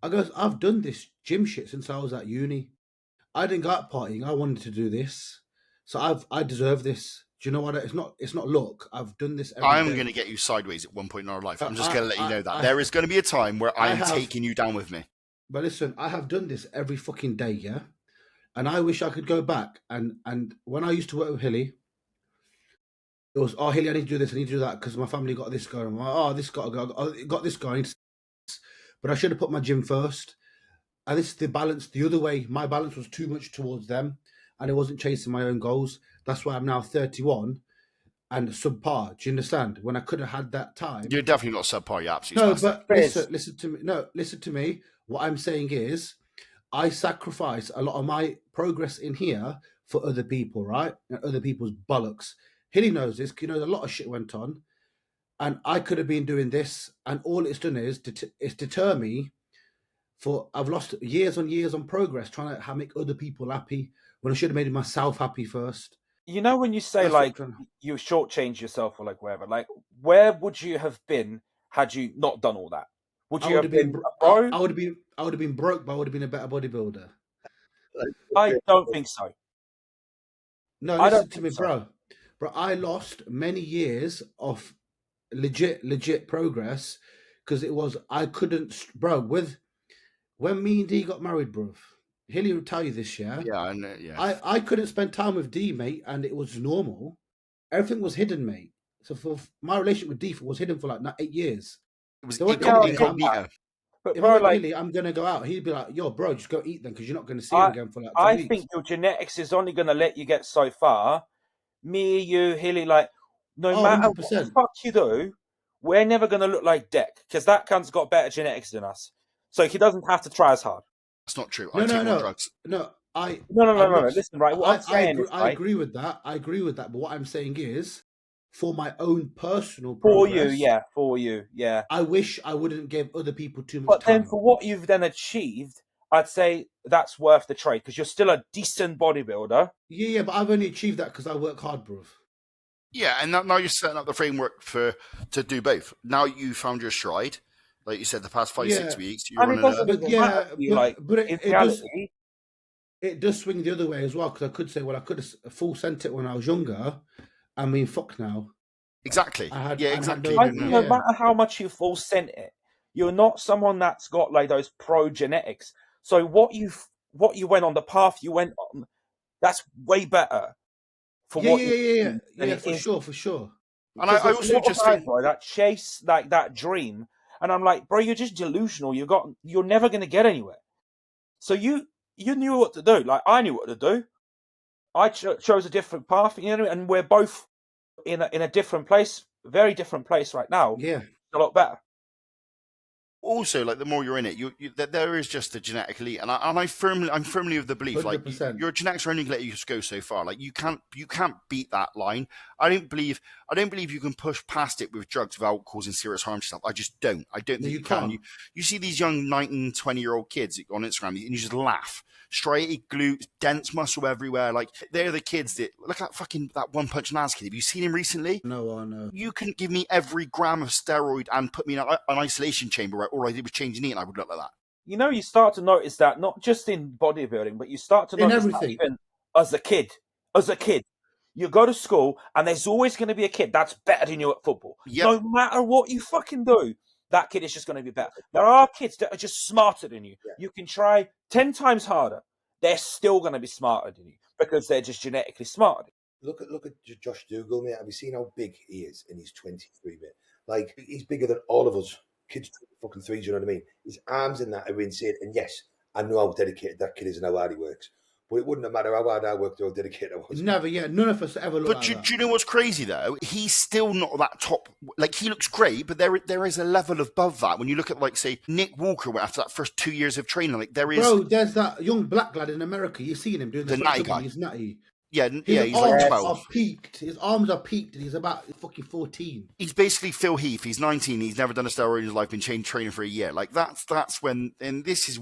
I've done this gym shit since I was at uni. I didn't go out partying. I wanted to do this, so I deserve this. Do you know what? It's not luck. I've done this every I'm day. going to get you sideways at one point in our life. I'm just going to let you know that there is going to be a time where I'm taking you down with me. But listen, I have done this every fucking day, yeah? And I wish I could go back. And when I used to work with Hilly, it was, oh, Hilly, I need to do this, I need to do that, because my family got this going. I'm like, oh, this got to go. Oh, it got this going. But I should have put my gym first. And this is the balance the other way. My balance was too much towards them, and I wasn't chasing my own goals. That's why I'm now 31 and subpar. Do you understand? When I could have had that time. You're definitely not subpar. You're absolutely but listen to me. No, listen to me. What I'm saying is, I sacrifice a lot of my progress in here for other people, right? And other people's bollocks. Hilly knows this. You know, a lot of shit went on, and I could have been doing this, and all it's done is deter me. I've lost years on progress trying to make other people happy when I should have made myself happy first. You know, when you say like you shortchange yourself or like wherever, like where would you have been had you not done all that? Would you have been I would have been broke, but I would have been a better bodybuilder. I don't think so. No, listen to me, bro. Bro, I lost many years of legit progress because it was I couldn't, bro. When me and Dee got married, bro, Hilly will tell you this, yeah. Yeah, I know. Yeah, I couldn't spend time with Dee, mate, and it was normal. Everything was hidden, mate. So for my relationship with Dee was hidden for like 8 years. it was So incognito. But if bro, I like, Hilly, I'm gonna go out. He'd be like, "Yo, bro, just go eat then, because you're not going to see him again for like 2 weeks." I think your genetics is only going to let you get so far. Me, you, Hilly, like, no matter 100%. what the fuck you do, we're never going to look like Deck, because that cunt's got better genetics than us. So he doesn't have to try as hard. That's not true. No, I take more drugs. No. Listen, right. What I'm saying is, I agree with that. But what I'm saying is, for my own personal progress, for you, yeah. I wish I wouldn't give other people too much time. But then for what you've then achieved, I'd say that's worth the trade, because you're still a decent bodybuilder. Yeah, but I've only achieved that because I work hard, bro. Yeah, and now you're setting up the framework to do both. Now you found your stride. Like you said, the past 5-6 weeks, you're on it does swing the other way as well, because I could say, well, I could have full sent it when I was younger. I mean, fuck now. Exactly. Exactly. No matter how much you full sent it, you're not someone that's got like those pro genetics. So what you went on, the path you went on, that's way better. For sure. And I also just think, bro, that chase like that dream. And I'm like, bro, you're just delusional. You're never going to get anywhere. So you knew what to do. Like, I knew what to do. I chose a different path, you know, and we're both in a different place, very different place right now. Yeah, a lot better. also, like, the more you're in it, there is just a genetic elite, and I'm firmly of the belief, 100%. like, your genetics are only going to let you just go so far. Like, you can't beat that line. I don't believe you can push past it with drugs without causing serious harm to yourself. I just don't. I don't think you can. You see these young 19, 20-year-old kids on Instagram, and you just laugh. Striated glutes, dense muscle everywhere. Like, they're the kids that look at that One Punch Man's kid. Have you seen him recently? No, I know. You couldn't give me every gram of steroid and put me in an isolation chamber where all I did was change and eat, and I would look like that. You know, you start to notice that not just in bodybuilding, but you start to notice that even as a kid. You go to school, and there's always going to be a kid that's better than you at football. Yep. No matter what you fucking do, that kid is just going to be better. There are kids that are just smarter than you. Yeah. You can try 10 times harder. They're still going to be smarter than you because they're just genetically smarter. Look at Josh Dougal, mate. Have you seen how big he is? And he's 23, mate. Like, he's bigger than all of us. Kids fucking 3, do you know what I mean? His arms in that are insane. And yes, I know how dedicated that kid is and how hard he works. But it wouldn't have mattered how hard I worked or how dedicated I was. Never, yeah. None of us ever looked like that. But do you know what's crazy, though? He's still not that top. Like, he looks great, but there is a level above that. When you look at, like, say, Nick Walker after that first 2 years of training, like, there is... Bro, there's that young black lad in America. You've seen him doing the natty guy. He's natty. Yeah, he's like 12. His arms are peaked, and he's about fucking 14. He's basically Phil Heath. He's 19. He's never done a steroid in his life, been training for a year. Like, that's when... And this is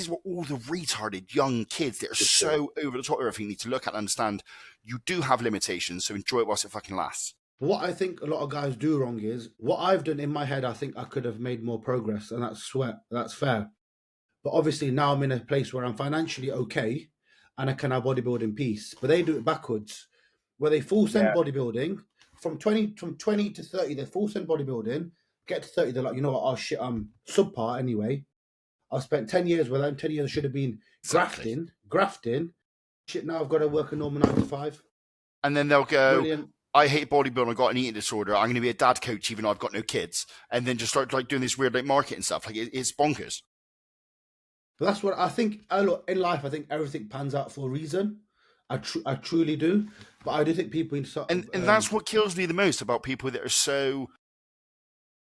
what all the retarded young kids that are so over the top of everything need to look at and understand. You do have limitations, so enjoy it whilst it fucking lasts. What I think a lot of guys do wrong is, what I've done in my head, I think I could have made more progress, and that's fair. But obviously now I'm in a place where I'm financially okay, and I can have bodybuilding peace. But they do it backwards, where they full send bodybuilding, from 20 to 30, they full send bodybuilding, get to 30, they're like, you know what, oh shit, I'm subpar anyway. I've spent 10 years with them. 10 years I should have been grafting. Shit, now I've got to work a normal 9 to 5. And then they'll go, brilliant. I hate bodybuilding. I've got an eating disorder. I'm going to be a dad coach even though I've got no kids. And then just start like doing this weird like marketing stuff. Like, it's bonkers. But that's what I think. In life, I think everything pans out for a reason. I truly do. But I do think people... And that's what kills me the most about people that are so...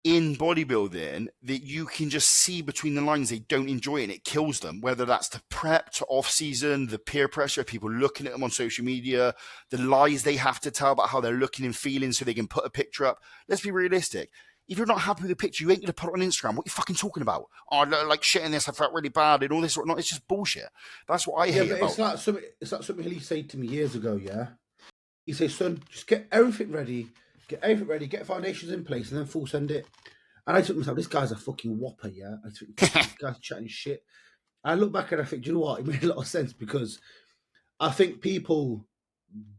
in bodybuilding, that you can just see between the lines they don't enjoy it and it kills them, whether that's the prep to off-season, the peer pressure, people looking at them on social media, the lies they have to tell about how they're looking and feeling so they can put a picture up. Let's be realistic. If you're not happy with the picture, you ain't going to put it on Instagram. What are you fucking talking about? Oh, I look like shit in this, I felt really bad and all this or not. It's just bullshit. That's what I hate about. It's like something he said to me years ago, yeah? He said, son, just get everything ready, get foundations in place, and then full send it. And I took myself, this guy's a fucking whopper, yeah? I think this guy's chatting shit. I look back and I think, do you know what? It made a lot of sense because I think people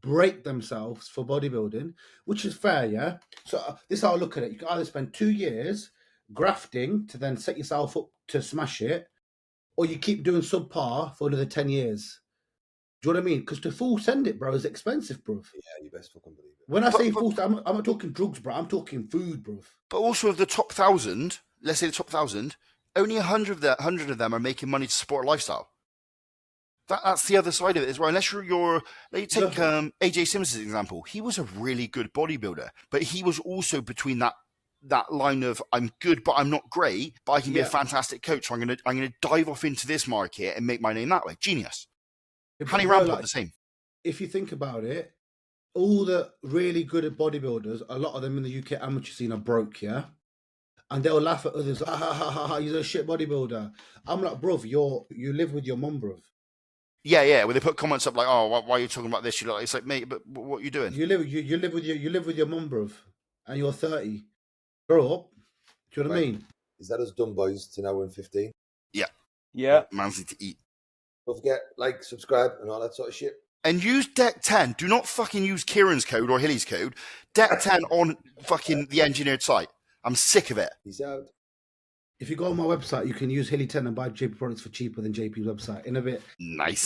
break themselves for bodybuilding, which is fair, yeah? So this is how I look at it. You can either spend 2 years grafting to then set yourself up to smash it, or you keep doing subpar for another 10 years. Do you know what I mean? Because to full send it, bro, is expensive, bro. Yeah, you best fucking believe it. When I say full send, I'm not talking drugs, bro. I'm talking food, bro. But also of the top 1,000, let's say the top 1,000, only 100 of them are making money to support a lifestyle. That's the other side of it as well. Unless you're take AJ Simmons as an example. He was a really good bodybuilder, but he was also between that line of I'm good, but I'm not great, but I can be a fantastic coach. So I'm gonna dive off into this market and make my name that way. Genius. Honey Rampart the same. If you think about it, all the really good bodybuilders, a lot of them in the UK amateur scene are broke, yeah? And they'll laugh at others, ha ha ha ha, he's a shit bodybuilder. I'm like, bruv, you live with your mum, bruv. Yeah. When they put comments up like, "Oh, why are you talking about this?" It's like, mate, but what are you doing? You live with your mum, bruv, and you're 30. Grow up. Do you know what I mean? Is that us dumb boys to now we're in 15? Yeah. Man's need to eat. Don't forget, like, subscribe, and all that sort of shit. And use Deck 10. Do not fucking use Kieran's code or Hilly's code. Deck 10 on fucking the engineered site. I'm sick of it. Peace out. If you go on my website, you can use Hilly 10 and buy JP products for cheaper than JP's website. In a bit. Nice.